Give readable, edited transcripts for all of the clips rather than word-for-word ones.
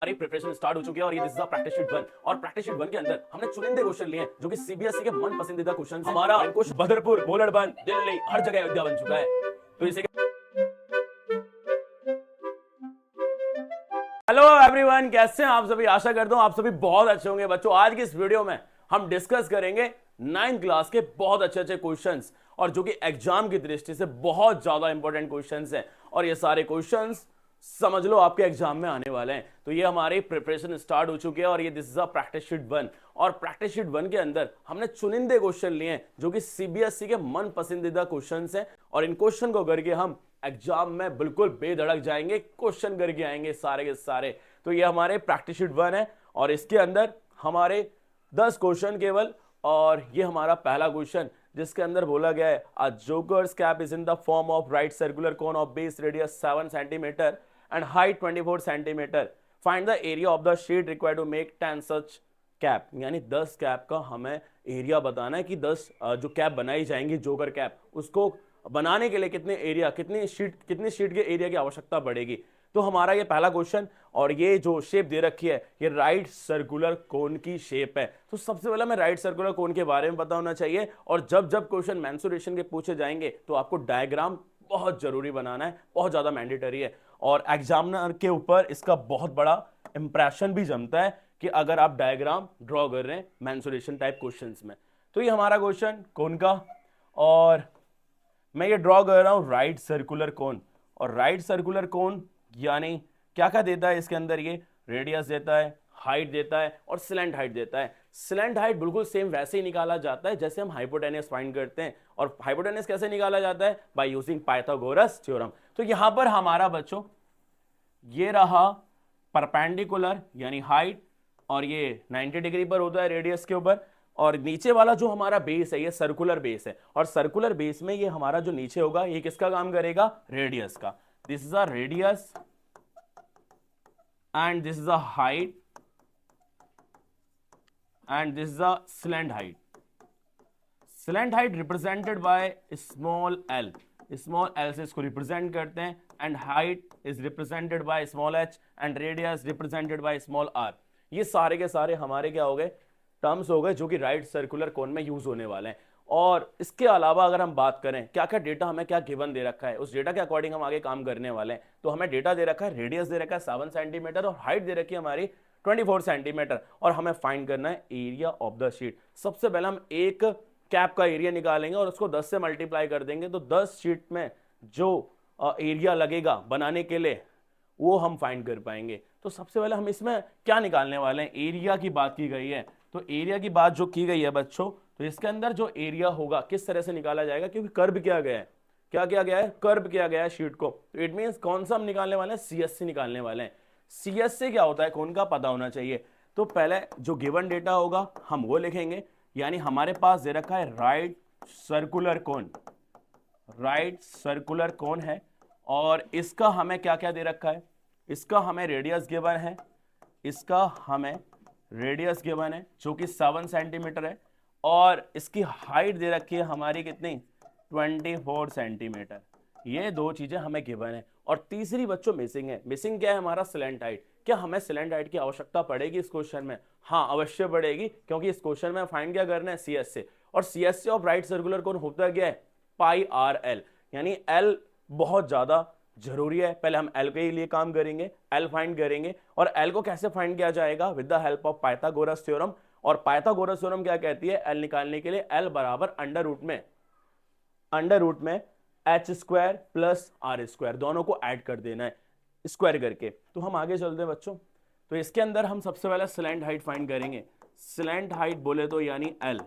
हमारी preparation start हो चुकी है और ये दिस इज प्रैक्टिस शीट 1 और प्रैक्टिस शीट 1 के अंदर हमने चुनिंदे क्वेश्चन लिए हैं जो कि सीबीएसई के मन पसंदीदा क्वेश्चन हैं। हमारा अंकुश बदरपुर बोलड़बन दिल्ली हर जगह अयोध्या बन चुका है। तो इसे हेलो एवरीवन, कैसे हैं आप सभी। आशा करता हूं आप सभी बहुत अच्छे होंगे। बच्चों, आज की इस वीडियो में हम डिस्कस करेंगे 9th क्लास के बहुत अच्छे अच्छे क्वेश्चंस और जो कि एग्जाम की दृष्टि से बहुत ज्यादा इंपॉर्टेंट क्वेश्चंस हैं और ये सारे क्वेश्चंस समझ लो आपके एग्जाम में आने वाले हैं। तो ये हमारी प्रिपरेशन स्टार्ट हो चुकी है और ये this is a practice sheet 1 और प्रैक्टिस शीट 1 के अंदर हमने चुनिंदे क्वेश्चन लिए हैं जो कि सीबीएसई के मन पसंदीदा क्वेश्चंस हैं और इन क्वेश्चन को करके हम एग्जाम में बिल्कुल बेधड़क जाएंगे, क्वेश्चन करके आएंगे सारे के सारे। तो ये हमारे प्रैक्टिस शीट 1 है और इसके अंदर हमारे 10 क्वेश्चन केवल और ये हमारा पहला क्वेश्चन जिसके अंदर बोला गया है a joker's cap is in the form of right circular cone of base radius 7 centimetre and height 24 centimetre. Find the area of the sheet required to make 10 such cap. यानी 10 कैप का हमें area बताना है कि 10 जो cap बनाई जाएंगी joker cap उसको बनाने के लिए कितने एरिया कितनी शीट के एरिया की आवश्यकता पड़ेगी। तो हमारा ये पहला क्वेश्चन और ये जो शेप दे रखी है ये राइट सर्कुलर कोन की शेप है। तो सबसे पहले हमें राइट सर्कुलर कोन के बारे में पता होना चाहिए और जब जब क्वेश्चन मेंसुरेशन के पूछे जाएंगे तो आपको डायग्राम बहुत जरूरी बनाना है, बहुत ज्यादा मैंडेटरी है और एग्जामिनर के ऊपर इसका बहुत बड़ा इंप्रेशन भी जमता है कि अगर आप डायग्राम ड्रॉ कर रहे हैं मेंसुरेशन टाइप क्वेश्चंस में। तो ये हमारा क्वेश्चन कोन का और मैं ये ड्रॉ कर रहा हूं राइट सर्कुलर कोन और राइट सर्कुलर कोन यानी क्या क्या देता है इसके अंदर, ये रेडियस देता है, हाइट देता है और स्लैंट हाइट देता है। स्लैंट हाइट बिल्कुल सेम वैसे ही निकाला जाता है जैसे हम हाइपोटेनस फाइंड करते हैं और हाइपोटेनस कैसे निकाला जाता है, बाय यूजिंग पाइथागोरस थ्योरम। तो यहां पर हमारा बच्चों ये रहा परपेंडिकुलर यानी हाइट और ये 90 डिग्री पर होता है रेडियस के ऊपर और नीचे वाला जो हमारा बेस है ये सर्कुलर बेस है और सर्कुलर बेस में ये हमारा जो नीचे होगा ये किसका काम करेगा, रेडियस का। This is a radius and this is a height and this is a slant height. Slant height represented by small l. small l से इसको रिप्रेजेंट करते हैं and height is represented by small h and radius represented by small r. ये सारे के सारे हमारे क्या हो गए, टर्म्स हो गए जो कि राइट सर्कुलर कोन में यूज होने वाले हैं। और इसके अलावा अगर हम बात करें क्या क्या डेटा हमें क्या गिवन दे रखा है उस डेटा के अकॉर्डिंग हम आगे काम करने वाले हैं। तो हमें डेटा दे रखा है, रेडियस दे रखा है 7 सेंटीमीटर और हाइट दे रखी है हमारी 24 सेंटीमीटर और हमें फाइंड करना है एरिया ऑफ द शीट। सबसे पहले हम एक कैप का एरिया निकालेंगे और उसको 10 से मल्टीप्लाई कर देंगे तो 10 शीट में जो एरिया लगेगा बनाने के लिए वो हम फाइंड कर पाएंगे। तो सबसे पहले हम इसमें क्या निकालने वाले हैं, एरिया की बात की गई है। तो एरिया की बात जो की गई है बच्चों तो इसके अंदर जो एरिया होगा किस तरह से निकाला जाएगा, क्योंकि कर्व किया गया है, क्या किया गया है, कर्व किया गया है शीट को। तो इट मींस कौन सा हम निकालने वाले हैं, सीएससी निकालने वाले हैं। सीएससी क्या होता है कौन का पता होना चाहिए। तो पहले जो गिवन डेटा होगा हम वो लिखेंगे, यानी हमारे पास दे रखा है right circular cone, right circular कोन है और इसका हमें क्या क्या दे रखा है, इसका हमें रेडियस गिवन है, इसका हमें रेडियस गिवन है जो कि 7 सेंटीमीटर है और इसकी हाइट दे रखी है हमारी कितनी, 24 सेंटीमीटर। ये दो चीजें हमें गिवन है और तीसरी बच्चों मिसिंग है। मिसिंग क्या है हमारा, स्लैंट हाइट। क्या हमें स्लैंट हाइट की आवश्यकता पड़ेगी इस क्वेश्चन में? हाँ अवश्य पड़ेगी, क्योंकि इस क्वेश्चन में फाइंड क्या करना है, सीएससी। और सीएससी ऑफ राइट सर्कुलर कोन होता क्या है, पाई आर एल, यानी एल बहुत ज्यादा जरूरी है। पहले हम एल के लिए काम करेंगे, एल फाइंड करेंगे और एल को कैसे फाइंड किया जाएगा, with the help of Pythagoras theorem. और पाइथागोरस थ्योरम क्या कहती है, एल निकालने के लिए एल बराबर अंडर रूट में H square plus R square दोनों को ऐड कर देना है स्क्वायर करके। तो हम आगे चलते हैं बच्चों। तो इसके अंदर हम सबसे पहले स्लैंट हाइट फाइंड करेंगे। स्लैंट हाइट बोले तो यानी एल,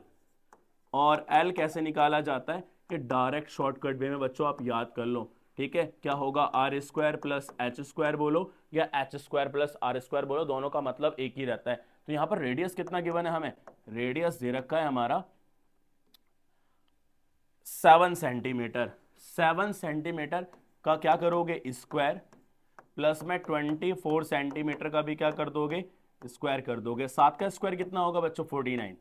और एल कैसे निकाला जाता है कि डायरेक्ट शॉर्टकट वे में बच्चों आप याद कर लो, ठीक है। क्या होगा, R square plus H square बोलो या H square plus R square बोलो, दोनों का मतलब एक ही रहता है। तो यहां पर रेडियस कितना गिवन है, हमें रेडियस दे रखा है हमारा 7 सेंटीमीटर। 7 सेंटीमीटर का क्या करोगे, स्क्वायर प्लस में 24 सेंटीमीटर का भी क्या कर दोगे, स्क्वायर कर दोगे। 7 का स्क्वायर कितना होगा बच्चों, 49।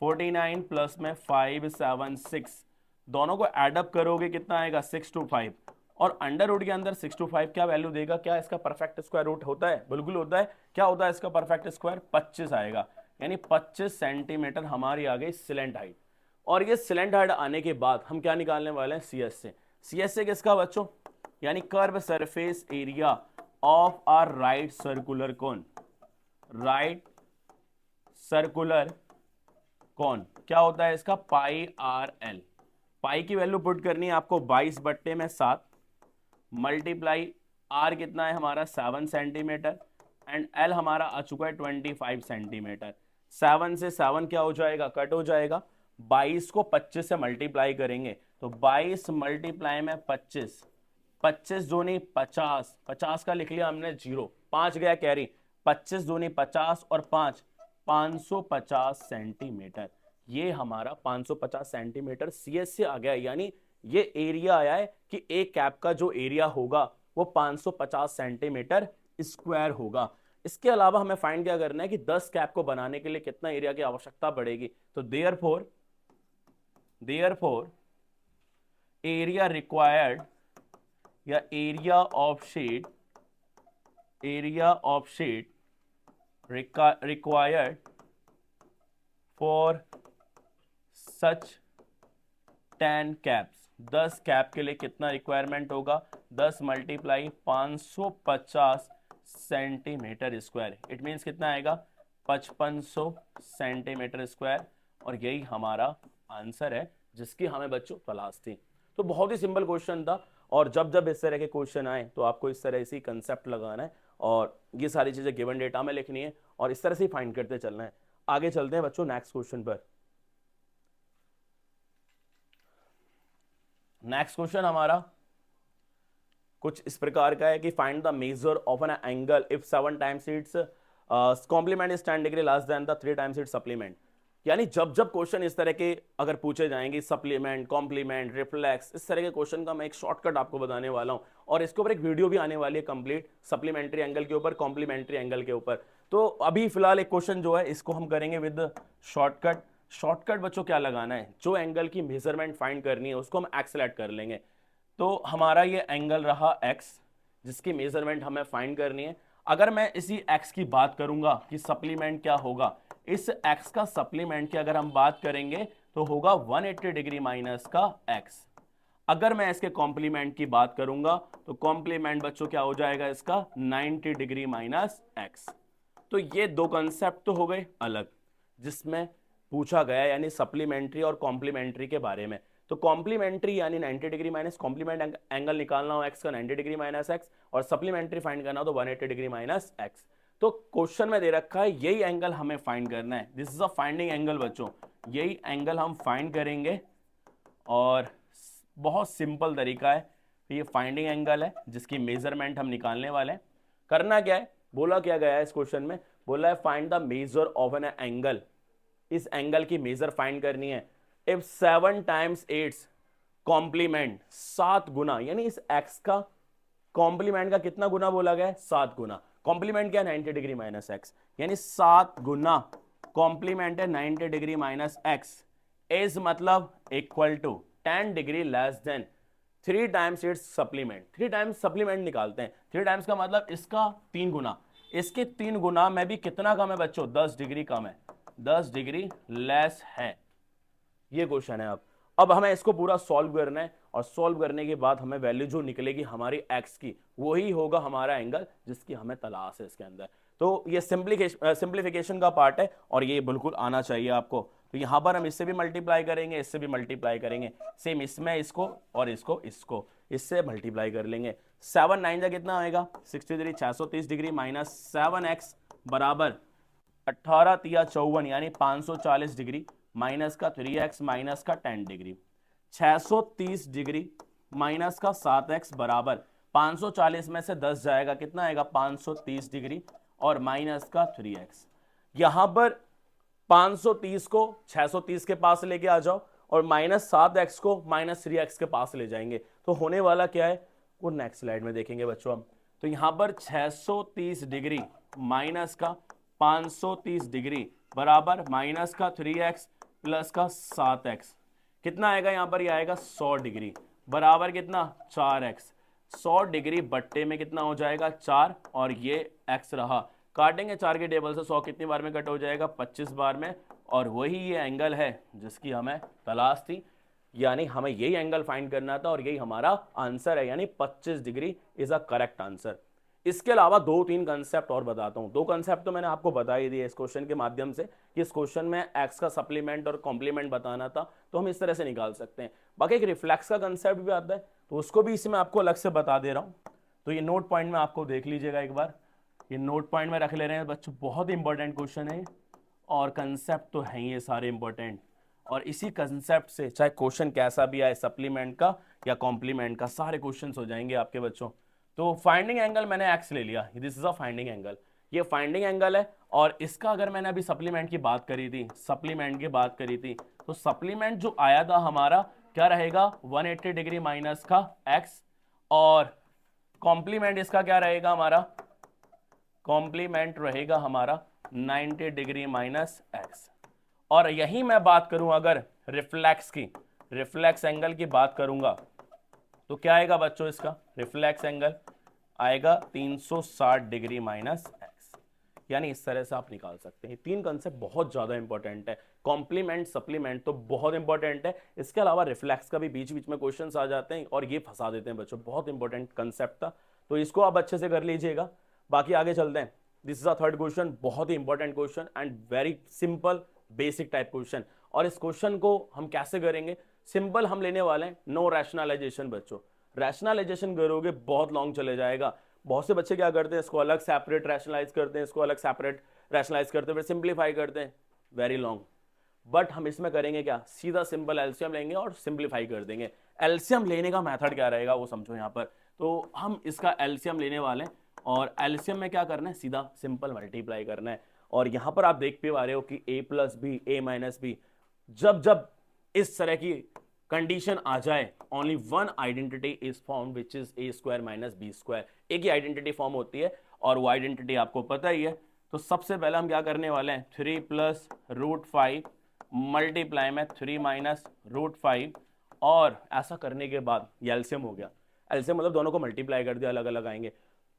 49 प्लस में 5 7 6 दोनों को एडअप करोगे कितना आएगा, 6 to 5 और अंडर रूट के अंदर 6 to 5 क्या वैल्यू देगा, क्या इसका परफेक्ट स्क्वायर रूट होता है, बिल्कुल होता है। क्या होता है इसका परफेक्ट स्क्वायर, 25 आएगा, यानी 25 सेंटीमीटर हमारी आ गई सिलेंट हाइट। और ये सिलेंट हाइट आने के बाद हम क्या निकालने वाले हैं, CS से। CS से किसका बच्चों, यानी curve surface area of R right circular cone, right circular cone क्या होता है इसका, पाई RL। पाई की वैल्यू पुट करनी है आपको 22/7 मल्टीप्लाई R कितना है हमारा 7 सेंटीमीटर एंड L हमारा आ चुका है 25 सेंटीमीटर। 7 से 7 क्या हो जाएगा, कट हो जाएगा। 22 को 25 से मल्टीप्लाई करेंगे तो 22 मल्टीप्लाई में 25, 25 दूनी 50, 50 का लिख लिया हमने 0, 5 गया कैरी, 25 दूनी 50 और 5 550 सेंटीमीटर। ये हमारा 550 सेंटीमीटर CS से आ गया, यानी ये एरिया आया है कि एक कैप का जो एरिया होगा वो 550 सेंटीमीटर स्क्वायर होगा। इसके अलावा हमें फाइंड क्या करना है कि 10 कैप को बनाने के लिए कितना एरिया की आवश्यकता पड़ेगी। तो देयरफॉर एरिया रिक्वायर्ड या area of sheet required for such 10 caps, 10 cap के लिए कितना रिक्वायरमेंट होगा, 10 multiply 550 centimetre square, it means कितना आएगा 5500 सेंटीमीटर स्क्वायर। और यही हमारा आंसर है जिसकी हमें बच्चों तलाश थी। तो बहुत ही सिंपल क्वेश्चन था, और जब जब इस तरह के क्वेश्चन आए तो आपको इस तरह से कंसेप्ट लगाना है और ये सारी चीजें गिवन डेटा में लिखनी है और इस तरह से फाइंड करते चलना है। आगे चलते हैं बच्चों नेक्स्ट क्वेश्चन पर। नेक्स्ट क्वेश्चन हमारा कुछ इस प्रकार का है कि find the measure of an angle if 7 times its complement is 10 degree less than the 3 times its supplement. यानी जब जब क्वेश्चन इस तरह के अगर पूछे जाएंगे, सप्लीमेंट, कॉम्प्लीमेंट, रिफ्लेक्स, इस तरह के क्वेश्चन का मैं एक शॉर्टकट आपको बताने वाला हूं और इसके ऊपर एक वीडियो भी आने वाली है कंप्लीट, सप्लीमेंट्री एंगल के ऊपर, कॉम्प्लीमेंट्री एंगल के ऊपर। तो अभी फिलहाल एक क्वेश्चन जो है इसको हम करेंगे विद शॉर्टकट। शॉर्टकट बच्चों क्या लगाना है, जो एंगल की मेजरमेंट फाइंड करनी है उसको हम एक्स सेलेक्ट कर लेंगे। तो हमारा ये एंगल रहा एक्स जिसकी मेजरमेंट हमें फाइंड करनी है। अगर मैं इसी एक्स की बात करूंगा कि सप्लीमेंट क्या होगा, इस एक्स का सप्लीमेंट की अगर हम बात करेंगे तो होगा 180 डिग्री माइनस का एक्स। अगर मैं इसके कॉम्प्लीमेंट की बात करूंगा तो कॉम्प्लीमेंट बच्चों क्या हो जाएगा इसका 90 डिग्री माइनस एक्स। तो ये दो कंसेप्ट तो हो गए अलग जिसमें पूछा गया, यानी सप्लीमेंट्री और कॉम्प्लीमेंट्री के बारे में। तो कॉम्प्लीमेंट्री यानी 90 डिग्री माइनस, कॉम्प्लीमेंट एंगल निकालना हो एक्स का 90 डिग्री माइनस एक्स, और सप्लीमेंट्री फाइंड करना हो तो 180 डिग्री माइनस एक्स। तो क्वेश्चन में दे रखा है यही एंगल हमें फाइंड करना है, this is a finding angle बच्चों, यही एंगल हम फाइंड करेंगे और बहुत सिंपल तरीका है। ये फाइंडिंग एंगल है जिसकी मेजरमेंट हम निकालने वाले हैं। करना क्या है, बोला क्या गया है इस क्वेश्चन में, बोला है find the measure of an angle, इस एंगल की मेजर फाइंड करनी है इफ 7 टाइम्स 8 कॉम्प्लीमेंट, 7 गुना, यानी इस एक्स का कॉम्प्लीमेंट का कितना गुना बोला गया है, 7 गुना। कॉम्प्लीमेंट क्या है 90 डिग्री माइनस एक्स, यानी 7 गुना कॉम्प्लीमेंट है 90 डिग्री माइनस एक्स इज मतलब equal to 10 degree less than 3 times its supplement. 3 times supplement निकालते हैं, 3 टाइम्स का मतलब इसका 3 गुना, इसके 3 गुना में भी कितना कम है बच्चों, 10 डिग्री कम है, 10 डिग्री लेस है। ये क्वेश्चन है। अब हमें इसको पूरा सॉल्व करना है और सॉल्व करने के बाद हमें वैल्यू जो निकलेगी हमारी एक्स की वही होगा हमारा एंगल जिसकी हमें तलाश है इसके अंदर। तो ये सिंप्लीफिकेशन का पार्ट है और ये बिल्कुल आना चाहिए आपको। तो यहां पर हम इससे भी मल्टीप्लाई करेंगे, इससे भी मल्टीप्लाई करेंगे, सेम इसमें इसको और इसको इससे मल्टीप्लाई कर लेंगे। 7 9 जा कितना आएगा 63, 630 डिग्री माइनस 7x बराबर 18 तिया 54 यानी 540 डिग्री माइनस का 3x माइनस का 10 डिग्री, 630 डिग्री माइनस का 7x बराबर 540 में से 10 जाएगा कितना आएगा 530 डिग्री और माइनस का 3x। यहां पर 530 को 630 के पास लेके आ जाओ और माइनस 7x को माइनस 3x के पास ले जाएंगे तो होने वाला क्या है वो नेक्स्ट स्लाइड में देखेंगे बच्चों हम। तो यहां पर 630 डिग्री माइनस का 530 डिग्री बराबर माइनस का 3x प्लस का 7x कितना आएगा, यहां पर ये आएगा 100 डिग्री बराबर कितना 4x। 100 डिग्री बट्टे में कितना हो जाएगा 4, और ये x रहा। काटेंगे 4 के टेबल से 100 कितनी बार में कट हो जाएगा 25 बार में, और वही ये एंगल है जिसकी हमें तलाश थी, यानी हमें यही एंगल फाइंड करना था और यही हमारा आंसर है, यानी 25 degree is a correct answer. इसके अलावा 2-3 कंसेप्ट और बताता हूं। 2 कंसेप्ट तो मैंने आपको बता ही दिए इस क्वेश्चन के माध्यम से कि इस क्वेश्चन में एक्स का सप्लीमेंट और कॉम्प्लीमेंट बताना था, तो हम इस तरह से निकाल सकते हैं। बाकी एक रिफ्लेक्स का कंसेप्ट भी आता है, तो उसको भी इसमें आपको अलग से बता दे रहा हूं। तो ये नोट पॉइंट में आपको देख लीजिएगा एक बार, ये नोट पॉइंट में रख ले रहे हैं बच्चों, बहुत इंपॉर्टेंट क्वेश्चन है और कंसेप्ट तो है ये सारे इंपॉर्टेंट, और इसी कंसेप्ट से चाहे क्वेश्चन कैसा भी आए, सप्लीमेंट का या कॉम्प्लीमेंट का, सारे क्वेश्चंस हो जाएंगे आपके बच्चों। तो फाइंडिंग एंगल मैंने एक्स ले लिया, this is a finding angle, ये फाइंडिंग एंगल है। और इसका अगर मैंने अभी सप्लीमेंट की बात करी थी, सप्लीमेंट की बात करी थी, तो सप्लीमेंट जो आया था हमारा क्या रहेगा 180 डिग्री माइनस का एक्स, और कॉम्प्लीमेंट इसका क्या रहेगा हमारा, कॉम्प्लीमेंट रहेगा हमारा 90 डिग्री माइनस एक्स। और यही मैं बात करूं अगर रिफ्लेक्स की, रिफ्लेक्स एंगल की बात करूंगा, तो क्या आएगा बच्चों, इसका रिफ्लेक्स एंगल आएगा 360 डिग्री माइनस एक्स। यानी इस तरह से आप निकाल सकते हैं। 3 कंसेप्ट बहुत ज्यादा इंपॉर्टेंट है, कॉम्प्लीमेंट सप्लीमेंट तो बहुत इंपॉर्टेंट है, इसके अलावा रिफ्लेक्स का भी बीच बीच में क्वेश्चंस आ जाते हैं और ये फंसा देते हैं बच्चों, बहुत इंपॉर्टेंट कंसेप्ट था, तो इसको आप अच्छे से कर लीजिएगा। बाकी आगे चलते हैं। This is a third question, बहुत ही important question and very simple basic type question. और इस क्वेश्चन को हम कैसे करेंगे, सिंपल हम लेने वाले हैं, नो रैशनलाइजेशन बच्चों। रैशनलाइजेशन करोगे बहुत लॉन्ग चले जाएगा। बहुत से बच्चे क्या करते हैं, इसको अलग सेपरेट रैशनलाइज करते हैं, इसको अलग सेपरेट रैशनलाइज करते हैं, फिर सिंप्लीफाई करते हैं, वेरी लॉन्ग। बट हम इसमें करेंगे क्या, सीधा सिंपल एलसीएम लेंगे और सिंप्लीफाई कर देंगे। एलसीएम लेने का मेथड क्या रहेगा वो समझो यहाँ पर। तो हम इसका एलसीएम लेने वाले हैं, और एलसीएम में क्या करना है, सीधा सिंपल मल्टीप्लाई करना है। और यहां पर आप देख पा रहे हो कि a plus B, a minus B, जब जब इस तरह की कंडीशन आ जाए, only one identity is form which is a square minus B square. एक ही आइडेंटिटी फॉर्म होती है और वो आइडेंटिटी आपको पता ही है। तो सबसे पहले हम क्या करने वाले हैं, 3 प्लस रूट 5 मल्टीप्लाई में 3 माइनस रूट 5, और ऐसा करने के बाद ये एलसीएम हो गया। एलसीएम मतलब दोनों को मल्टीप्लाई कर दिया, अलग अलग आएंगे।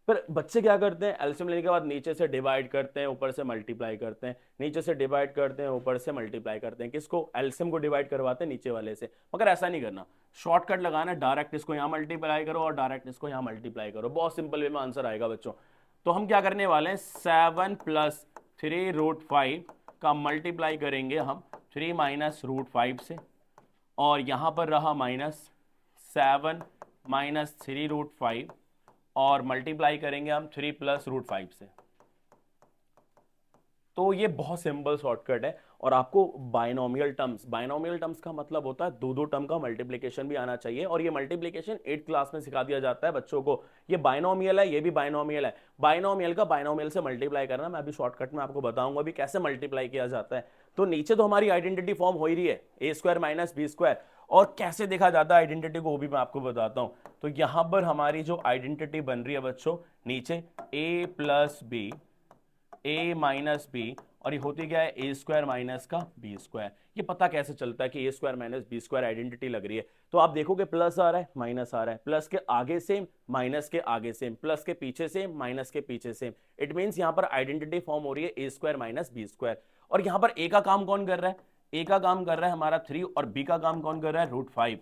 पर बच्चे क्या करते हैं, एलसीएम लेने के बाद नीचे से डिवाइड करते हैं, ऊपर से मल्टीप्लाई करते हैं, नीचे से डिवाइड करते हैं, ऊपर से मल्टीप्लाई करते हैं। किसको, एलसीएम को डिवाइड करवाते हैं नीचे वाले से। मगर ऐसा नहीं करना, शॉर्टकट लगाना है, डायरेक्ट इसको यहाँ मल्टीप्लाई करो और डायरेक्ट इसको यहाँ मल्टीप्लाई करो, बहुत सिंपल वे में आंसर आएगा बच्चों। तो हम क्या करने वाले हैं, 7 प्लस 3 रूट 5 का मल्टीप्लाई करेंगे हम 3 माइनस रूट 5 से, और यहां पर रहा माइनस 7 माइनस 3 रूट 5, और मल्टीप्लाई करेंगे हम 3 प्लस रूट 5 से। तो ये बहुत सिंपल शॉर्टकट है। और आपको बाइनोमियल टर्म्स, बाइनोमियल टर्म्स का मतलब होता है दो दो टर्म का मल्टीप्लिकेशन भी आना चाहिए, और ये मल्टीप्लिकेशन 8th क्लास में सिखा दिया जाता है बच्चों को। ये बाइनोमियल है, ये भी बाइनोमियल है, बाइनोमियल का बाइनोमियल से मल्टीप्लाई करना मैं अभी शॉर्टकट में आपको बताऊंगा अभी कैसे मल्टीप्लाई किया जाता है। तो नीचे तो हमारी आइडेंटिटी फॉर्म हो ही रही है, A square minus B square, और कैसे देखा जाता है आइडेंटिटी को वो भी मैं आपको बताता हूं। तो यहां पर हमारी जो आइडेंटिटी बन रही है बच्चों, नीचे a plus B, A minus B, और ये होती क्या है, ए स्क्वायर माइनस का बी स्क्वायर। ये पता कैसे चलता है कि A square minus B square identity लग रही है, तो आप देखोगे प्लस आ रहा है माइनस आ रहा है, प्लस के आगे सेम माइनस के आगे सेम, प्लस के पीछे सेम माइनस के पीछे सेम। इट मींस यहां पर आइडेंटिटी फॉर्म हो रही है A square minus B square. और यहां पर ए का काम कौन कर रहा है, ए का काम कर रहा है हमारा 3, और बी का काम कौन कर रहा है रूट 5।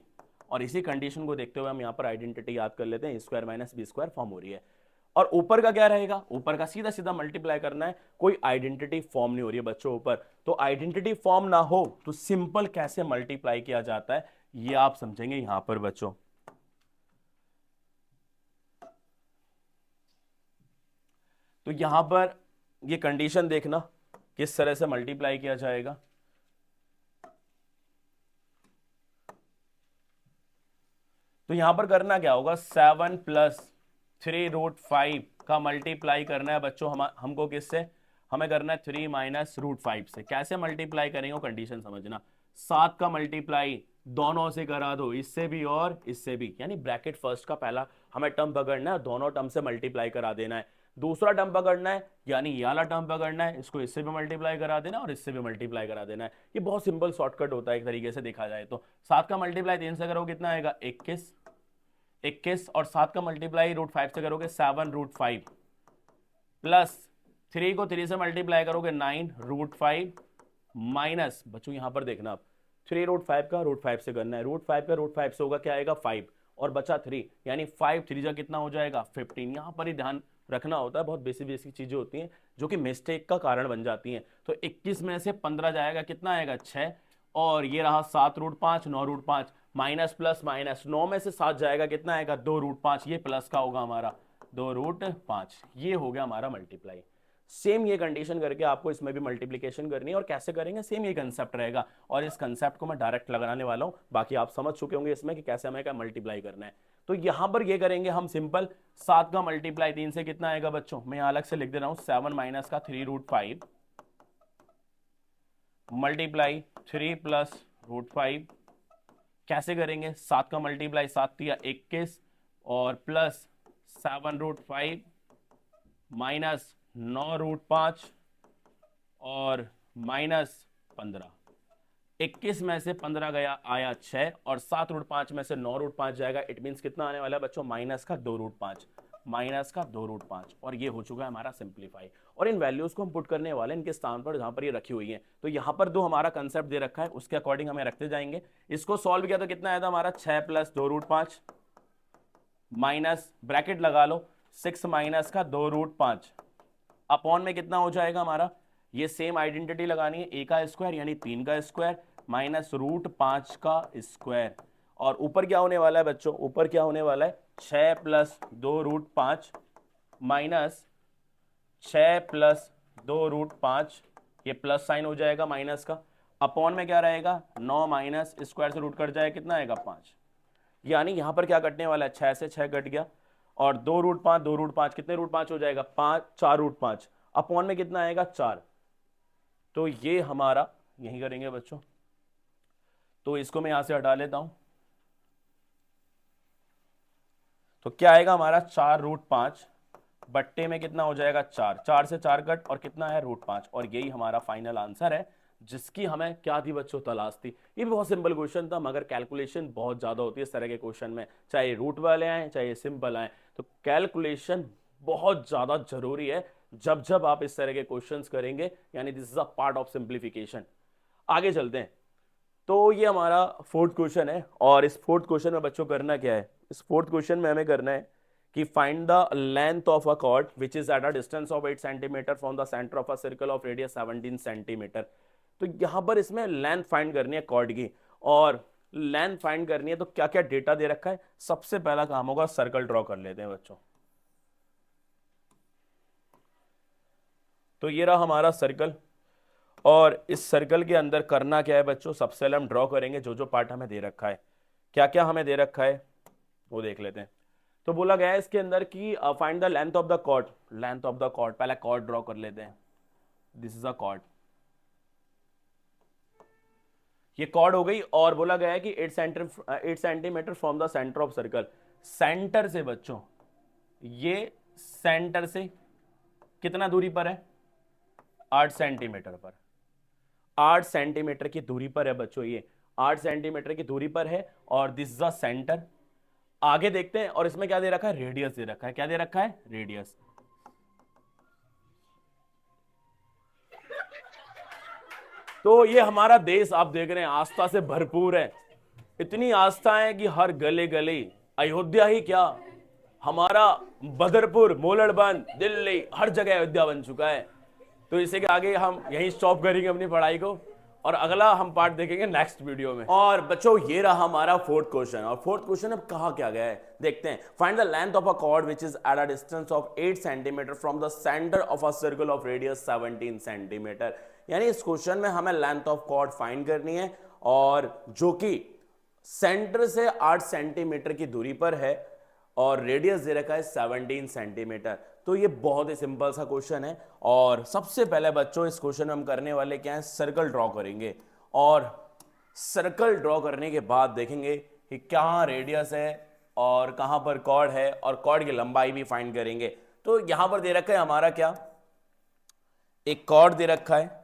और इसी कंडीशन को देखते हुए हम यहाँ पर आइडेंटिटी याद कर लेते हैं, A square minus B square form हो रही है। और ऊपर का क्या रहेगा, ऊपर का सीधा सीधा मल्टीप्लाई करना है, कोई आइडेंटिटी फॉर्म नहीं हो रही है बच्चों ऊपर। तो आइडेंटिटी फॉर्म ना हो तो सिंपल कैसे मल्टीप्लाई किया जाता है ये आप समझेंगे यहां पर बच्चों। तो यहां पर ये कंडीशन देखना किस तरह से मल्टीप्लाई किया जाएगा। तो यहां पर करना क्या होगा, 7 प्लस 3 रूट 5 का मल्टीप्लाई करना है बच्चों हमको किससे, हमें करना है 3 माइनस रूट 5 से। कैसे मल्टीप्लाई करेंगे कंडीशन समझना, 7 का मल्टीप्लाई दोनों से करा दो, इससे भी और इससे भी, यानी ब्रैकेट फर्स्ट का पहला हमें टर्म पकड़ना है, दोनों टर्म से मल्टीप्लाई करा देना है। दूसरा टर्म पकड़ना है, यानी ये वाला टर्म पकड़ना है, इसको इससे भी मल्टीप्लाई करा देना और इससे भी मल्टीप्लाई करा देना है। ये बहुत सिंपल शॉर्टकट होता है एक तरीके से देखा जाए तो। 7 का मल्टीप्लाई 3 से करो कितना आएगा 21, 21 और 7 का मल्टीप्लाई √5 से करोगे 7√5 प्लस 3 को 3 से मल्टीप्लाई करोगे 9√5 माइनस, बच्चों यहां पर देखना आप 3√5 का √5 से करना है, √5 का √5 से होगा क्या आएगा 5 और बचा 3, यानी 5 3 जा कितना हो जाएगा 15। यहां पर ही ध्यान रखना होता है, बहुत बेसिक बेसिक चीजें होती हैं जो कि मिस्टेक का कारण बन जाती हैं। तो 21 में से 15 जाएगा कितना आएगा 6, और ये रहा 7√5 9√5 माइनस प्लस माइनस, 9 में से 7 जाएगा कितना आएगा 2√5, ये प्लस का होगा हमारा 2√5, ये हो गया हमारा मल्टीप्लाई। सेम ये कंडीशन करके आपको इसमें भी मल्टीप्लिकेशन करनी है, और कैसे करेंगे सेम ये कंसेप्ट रहेगा, और इस कंसेप्ट को मैं डायरेक्ट लगाने वाला हूं, बाकी आप समझ चुके होंगे इसमें कि कैसे हमें क्या मल्टीप्लाई करना है। तो यहां पर ये करेंगे हम सिंपल, 7 का मल्टीप्लाई 3 से कितना आएगा बच्चों, मैं यहां अलग से लिख दे रहा हूं 7 माइनस का 3√5 मल्टीप्लाई 3 प्लस √5, कैसे करेंगे 7 का मल्टीप्लाई 7 या 21 और प्लस 7√5 माइनस 9√5 और माइनस 15, 21 में से 15 गया आया 6 और 7√5 में से 9√5 जाएगा, इट मींस कितना आने वाला है बच्चों माइनस का 2√5, माइनस का 2√5, और ये हो चुका है हमारा सिंप्लीफाई। और इन वैल्यूज को हम पुट करने वाले हैं इनके स्थान पर जहां पर ये रखी हुई है। तो यहां पर दो हमारा कंसेप्ट दे रखा है, उसके अकॉर्डिंग हमें रखते जाएंगे। इसको सॉल्व किया तो कितना आया था हमारा 6 प्लस 2√5 माइनस ब्रैकेट लगा लो 6 माइनस का 2√5 अपॉन में कितना हो जाएगा हमारा, ये सेम आइडेंटिटी लगानी है, a का स्क्वायर यानी 3 का स्क्वायर माइनस √5 का स्क्वायर, और ऊपर क्या होने वाला है बच्चों, ऊपर क्या होने वाला है 6 प्लस 2√5 माइनस 6 प्लस 2√5, ये प्लस साइन हो जाएगा माइनस का, अपॉन में क्या रहेगा 9 माइनस स्क्वायर से रूट कट जाएगा कितना आएगा 5, यानी यहां पर क्या कटने वाला है 6 से 6 कट गया, और 2√5 कितने √5 हो जाएगा 5 4√5 अपॉन में कितना आएगा 4। तो ये हमारा यही करेंगे बच्चों, तो इसको मैं यहां से हटा लेता हूं, तो क्या आएगा हमारा 4√5 बट्टे में कितना हो जाएगा 4, 4 से 4 कट और कितना है √5, और यही हमारा फाइनल आंसर है जिसकी हमें क्या थी बच्चों तलाश थी। ये भी बहुत सिंपल क्वेश्चन था, मगर कैलकुलेशन बहुत ज्यादा होती है इस तरह के क्वेश्चन में, चाहे रूट वाले आए चाहे सिंपल आए, तो कैलकुलेशन बहुत ज्यादा जरूरी है जब जब आप इस तरह के क्वेश्चंस करेंगे, यानी this is a part of simplification. आगे चलते हैं, तो ये हमारा फोर्थ क्वेश्चन है, और इस फोर्थ क्वेश्चन में बच्चों करना क्या है, इस फोर्थ क्वेश्चन में हमें करना है कि find the length of a cord which is eight a distance of 8 centimetre from the centre of a circle of radius 17 centimetre. तो यहां पर इसमें लेंथ फाइंड करनी है कॉर्ड की, और लेंथ फाइंड करनी है तो क्या क्या डेटा दे रखा है, सबसे पहला काम होगा सर्कल ड्रॉ कर लेते हैं बच्चों। तो ये रहा हमारा सर्कल, और इस सर्कल के अंदर करना क्या है बच्चों, सबसे पहले हम ड्रॉ करेंगे जो जो पार्ट हमें दे रखा है, क्या क्या हमें दे रखा है वो देख लेते हैं। तो बोला गया है इसके अंदर कि find the length of the chord, length of the chord, पहले कॉर्ड ड्रॉ कर लेते हैं, दिस इज अ कॉर्ड, ये कॉर्ड हो गई, और बोला गया है कि 8 centimetre from the centre of circle, centre से बच्चों, ये सेंटर से कितना दूरी पर है 8 सेंटीमीटर पर, 8 सेंटीमीटर की दूरी पर है बच्चों, ये 8 सेंटीमीटर की दूरी पर है, और दिस इज द सेंटर। आगे देखते हैं, और इसमें क्या दे रखा है रेडियस दे रखा है, क्या दे रखा है रेडियस। तो ये हमारा देश आप देख रहे हैं आस्था से भरपूर है, इतनी आस्था है कि हर गले गले, अयोध्या ही क्या, हमारा बदरपुर मोलड़बंद दिल्ली हर जगह अयोध्या बन चुका है। तो इसे के आगे हम यहीं स्टॉप करेंगे अपनी पढ़ाई को, और अगला हम पार्ट देखेंगे नेक्स्ट वीडियो में। और बच्चों ये रहा हमारा फोर्थ क्वेश्चन, और फोर्थ क्वेश्चन अब कहा क्या गया है देखते हैं। Find the length of a cord which is eight a distance of 8 centimetre from the centre of a circle of radius 17 centimetre. यानी इस क्वेश्चन में हमें लेंथ ऑफ कॉर्ड फाइंड करनी है, और जो कि सेंटर से 8 सेंटीमीटर की दूरी पर है, और रेडियस दे रखा है 17 सेंटीमीटर। तो ये बहुत ही सिंपल सा क्वेश्चन है, और सबसे पहले बच्चों इस क्वेश्चन में हम करने वाले क्या है, सर्कल ड्रॉ करेंगे, और सर्कल ड्रॉ करने के बाद देखेंगे कि कहां रेडियस है और कहां पर कॉर्ड है, और कॉर्ड की लंबाई भी फाइंड करेंगे। तो यहां पर दे रखा है हमारा क्या, एक कॉर्ड दे रखा है,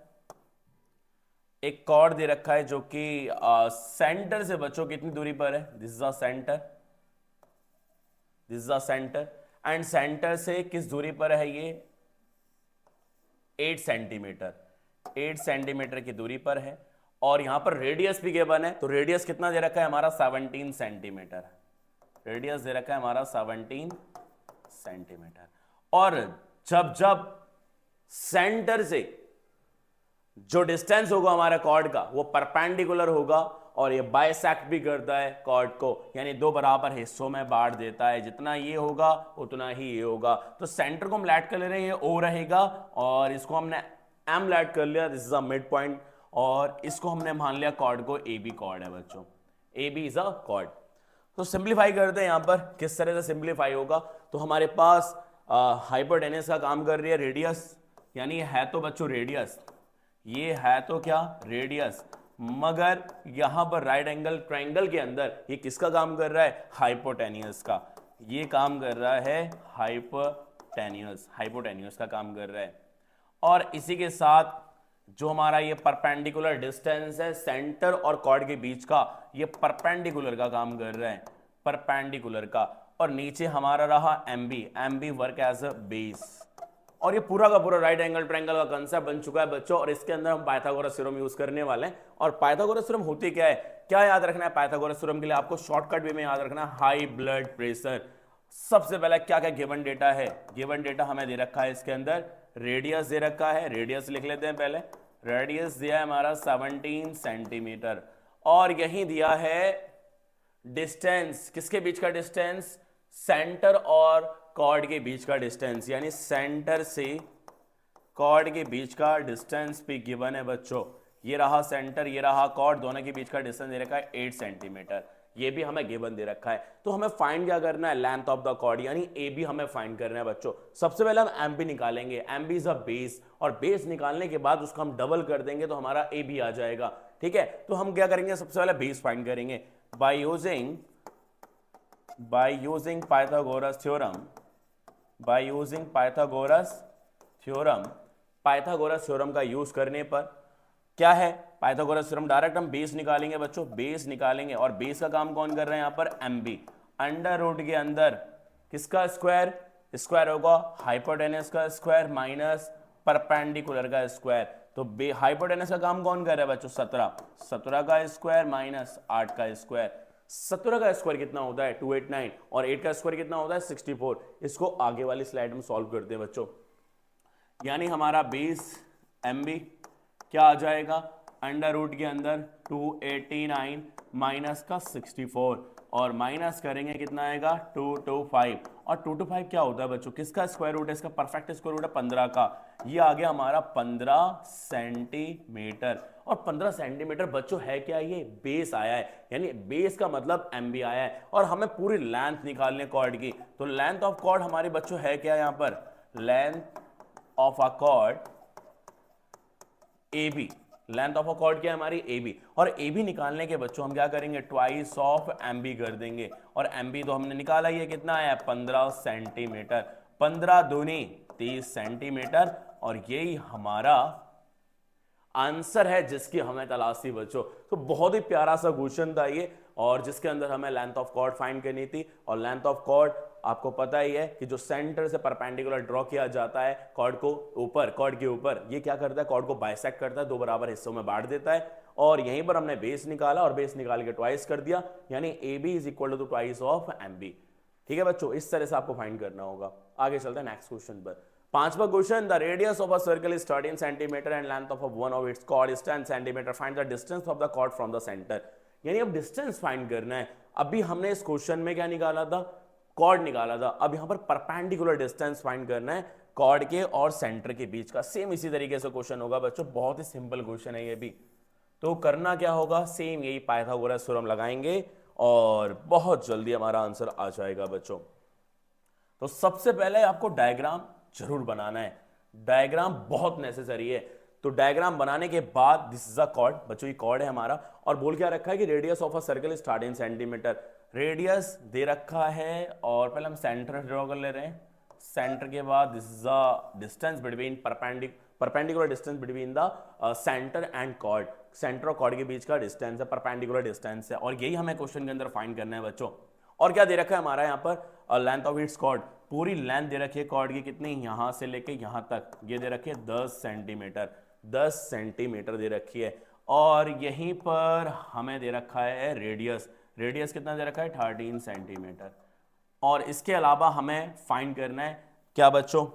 एक कॉर्ड दे रखा है जो कि सेंटर से बच्चों कितनी दूरी पर है, this is the centre, this is the centre, and centre से किस दूरी पर है ये, 8 सेंटीमीटर, 8 सेंटीमीटर की दूरी पर है। और यहां पर रेडियस भी गिवन है, तो रेडियस कितना दे रखा है हमारा, 17 सेंटीमीटर, रेडियस दे रखा है हमारा 17 सेंटीमीटर। और जब जब सेंटर से जो डिस्टेंस होगा हमारे कॉर्ड का वो परपेंडिकुलर होगा और ये बाइसेक्ट भी करता है कॉर्ड को, यानी दो बराबर हिस्सों में बांट देता है, जितना ये होगा उतना ही ये होगा। तो सेंटर को हम लैट कर ले रहे हैं, ये O रहेगा और इसको हमने M लैट कर लिया, this is a mid point, और इसको हमने मान लिया कॉर्ड को AB कॉर्ड है बच्चों, AB इज अ कॉर्ड। तो सिंप्लीफाई करते हैं यहां पर, किस तरह से सिंप्लीफाई होगा। तो हमारे पास हाइपोटेनस का काम कर रही है रेडियस, यानी है तो बच्चों रेडियस, ये है तो क्या रेडियस, मगर यहां पर राइट एंगल ट्रायंगल के अंदर ये किसका काम कर रहा है, हाइपोटेनियस का, ये काम कर रहा है हाइपोटेनियस, हाइपोटेनियस का काम कर रहा है। और इसी के साथ जो हमारा ये परपेंडिकुलर डिस्टेंस है सेंटर और कॉर्ड के बीच का, ये परपेंडिकुलर का काम कर रहा है, परपेंडिकुलर का। और नीचे हमारा रहा MB, MB work as a base. और ये पूरा का पूरा राइट एंगल ट्रायंगल का कांसेप्ट बन चुका है बच्चों, और इसके अंदर हम पाइथागोरस थ्योरम यूज करने वाले हैं। और पाइथागोरस थ्योरम होती क्या है, क्या याद रखना है पाइथागोरस थ्योरम के लिए, आपको शॉर्टकट वे में याद रखना है, हाई ब्लड प्रेशर। सबसे पहले क्या क्या गिवन डेटा है, गिवन डेटा हमें दे रखा है, इसके अंदर रेडियस दे रखा है, रेडियस लिख लेते हैं पहले, रेडियस दिया है हमारा 17 सेंटीमीटर, और यही दिया है डिस्टेंस, किसके बीच का डिस्टेंस, सेंटर और कॉर्ड के बीच का डिस्टेंस, यानी सेंटर से कॉर्ड के बीच का डिस्टेंस भी गिवन है बच्चों। ये रहा सेंटर, ये रहा कॉर्ड, दोनों के बीच का डिस्टेंस दे रखा है 8 सेंटीमीटर, ये भी हमें गिवन दे रखा है। तो हमें फाइंड क्या करना है, लेंथ ऑफ द कॉर्ड, यानी AB हमें फाइंड करना है बच्चों। सबसे पहले हम MB निकालेंगे, MB इज अ बेस, और बेस निकालने के बाद उसको हम डबल कर देंगे तो हमारा AB आ जाएगा, ठीक है। तो हम क्या करेंगे, सबसे पहले बेस फाइंड करेंगे by using Pythagoras theorem, by using Pythagoras theorem. Pythagoras theorem का यूज करने पर क्या है, पाइथागोरस थ्योरम डायरेक्ट हम बेस निकालेंगे बच्चों, बेस निकालेंगे, और बेस का काम कौन कर रहे हैं यहाँ पर, MB। अंडर रूट के अंदर किसका स्क्वायर, स्क्वायर होगा हाइपोटेनस का स्क्वायर माइनस परपेंडिकुलर का स्क्वायर। तो हाइपोटेनस का काम कौन कर रहा है बच्चों, 17, 17 का स्क्वायर माइनस 8 का स्क्वायर। 17 का स्क्वायर कितना होता है 289, और 8 का स्क्वायर कितना होता है 64। इसको आगे वाली स्लाइड में सॉल्व करते हैं बच्चों, यानी हमारा बेस MB क्या आ जाएगा, अंडर रूट के अंदर 289 माइनस का 64, और माइनस करेंगे कितना आएगा 225, और 225 क्या होता है बच्चों, किसका स्क्वायर रूट है, इसका परफेक्ट स्क्वायर रूट है 15 का, ये आ गया हमारा 15 सेंटीमीटर। और 15 सेंटीमीटर बच्चों है क्या, ये बेस आया है, यानी बेस का मतलब MB आया है। और हमें पूरी लेंथ निकालने कॉर्ड की, तो लेंथ ऑफ कॉर्ड हमारी बच्चों है क्या, यहां पर length of a cord AB, length of a cord क्या है हमारी AB, और AB निकालने के बच्चों हम क्या करेंगे, ट्वाइस ऑफ MB कर देंगे, और MB तो हमने निकाला ही है, कितना आया 15 सेंटीमीटर, 15 दूनी 30 सेंटीमीटर, और यही हमारा आंसर है जिसकी हमें तलाश थी बच्चों। तो बहुत ही प्यारा सा क्वेश्चन था ये, और जिसके अंदर हमें लेंथ ऑफ कॉर्ड फाइंड करनी थी। और लेंथ ऑफ कॉर्ड आपको पता ही है कि जो सेंटर से परपेंडिकुलर ड्रॉ किया जाता है कॉर्ड को ऊपर, कॉर्ड के ऊपर, ये क्या करता है, कॉर्ड को बाइसेक्ट करता है, दो बराबर हिस्सों में बांट देता है। और यहीं पर हमने बेस निकाला, और बेस निकाल के ट्वाइस कर दिया, यानी AB is equal to twice of MB। ठीक है बच्चों, इस तरह से आपको फाइंड करना होगा। आगे चलते हैं नेक्स्ट क्वेश्चन पर। पांचवा question, the radius of a circle is 13 centimetre and length of one of its chord is 10 centimetre, find the distance of the chord from the centre. यानी अब डिस्टेंस फाइंड करना है। अभी हमने इस क्वेश्चन में क्या निकाला था, कॉर्ड निकाला था। अब यहां पर परपेंडिकुलर डिस्टेंस फाइंड करना है कॉर्ड के और सेंटर के बीच का। सेम इसी तरीके से क्वेश्चन होगा बच्चों, बहुत ही सिंपल क्वेश्चन है ये भी। तो करना क्या होगा, सेम यही पाइथागोरस थ्योरम लगाएंगे और बहुत जल्दी हमारा आंसर आ जाएगा बच्चों। तो सबसे पहले आपको डायग्राम जरूर बनाना है, डायग्राम बहुत नेसेसरी है। तो डायग्राम बनाने के बाद, दिस इज अ कॉर्ड बच्चों, ये कॉर्ड है हमारा, और बोल क्या रखा है कि radius of a circle is 13 centimetre. Radius दे रखा है, और पहले हम सेंटर ड्रॉ कर ले रहे हैं। सेंटर के बाद this is the distance between perpendicular distance between the centre and chord. Centre और कॉर्ड के बीच का डिस्टेंस है, परपेंडिकुलर डिस्टेंस है, और यही हमें क्वेश्चन के अंदर फाइंड करना है बच्चों। और क्या दे रखा है हमारा यहाँ पर, और लेंथ ऑफ इट्स कॉर्ड, पूरी लेंथ दे रखी है कॉर्ड की कितनी, यहां से लेके यहां तक ये दे रखी है 10 सेंटीमीटर, 10 सेंटीमीटर दे रखी है। और यहीं पर हमें दे रखा है रेडियस, रेडियस कितना दे रखा है 13 सेंटीमीटर। और इसके अलावा हमें फाइंड करना है क्या बच्चों,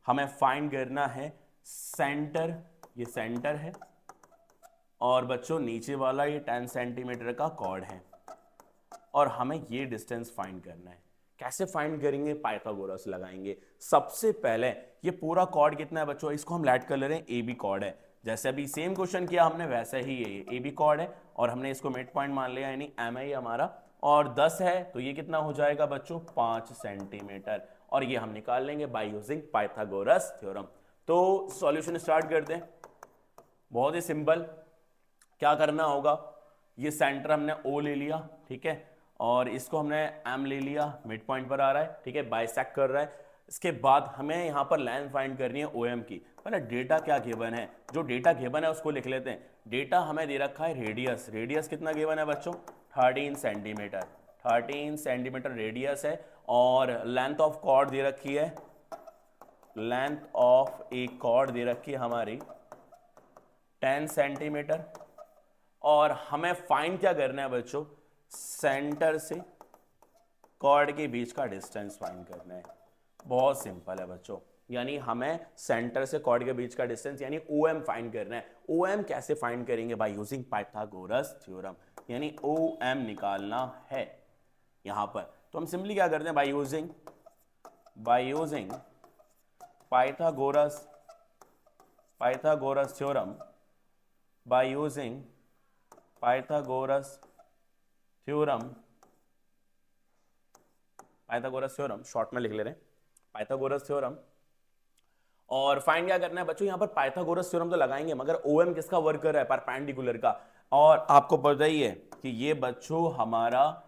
हमें फाइंड करना है सेंटर, ये सेंटर है और बच्चों नीचे वाला ये 10 सेंटीमीटर का कॉर्ड है और हमें ये डिस्टेंस फाइंड करना है। कैसे फाइंड करेंगे, पाइथागोरस लगाएंगे। सबसे पहले ये पूरा कॉर्ड कितना है बच्चों, इसको हम लेट कर ले रहे हैं, ए बी कॉर्ड है। जैसे अभी सेम क्वेश्चन किया हमने वैसे ही ये ए बी कॉर्ड है और हमने इसको मिड पॉइंट मान लिया, यानी एम आई हमारा, और 10 है तो ये कितना हो जाएगा बच्चों 5 सेंटीमीटर, और ये हम निकाल लेंगे बाय यूजिंग पाइथागोरस थ्योरम। तो सॉल्यूशन स्टार्ट करते हैं, बहुत ही सिंपल। क्या करना होगा, ये सेंटर हमने ओ ले लिया, ठीक है, और इसको हमने एम ले लिया, मिड पॉइंट पर आ रहा है, ठीक है, बाइसेक्ट कर रहा है। इसके बाद हमें यहाँ पर लेंथ फाइंड करनी है ओ एम की। पहले डेटा क्या गिवन है, जो डेटा गिवन है उसको लिख लेते हैं। डेटा हमें दे रखा है रेडियस, रेडियस कितना गिवन है बच्चों 13 सेंटीमीटर, 13 सेंटीमीटर रेडियस है। और लेंथ ऑफ कॉर्ड दे रखी है, लेंथ ऑफ ए कॉर्ड दे रखी है हमारी 10 सेंटीमीटर। और हमें फाइंड क्या करना है बच्चों, सेंटर से कॉर्ड के बीच का डिस्टेंस फाइंड करना है। बहुत सिंपल है बच्चों, यानी हमें सेंटर से कॉर्ड के बीच का डिस्टेंस यानी OM फाइंड करना है। OM कैसे फाइंड करेंगे, बाय यूजिंग पाइथागोरस थ्योरम, यानी OM निकालना है यहां पर। तो हम सिंपली क्या करते हैं, by using Pythagoras theorem, by using Pythagoras theorem short में लिख ले रहे हैं, पाइथागोरस थ्योरम। और फाइंड क्या करना है बच्चों, यहां पर पाइथागोरस थ्योरम तो लगाएंगे मगर OM किसका वर्क कर रहा है, परपेंडिकुलर का। और आपको पता ही है कि ये बच्चों हमारा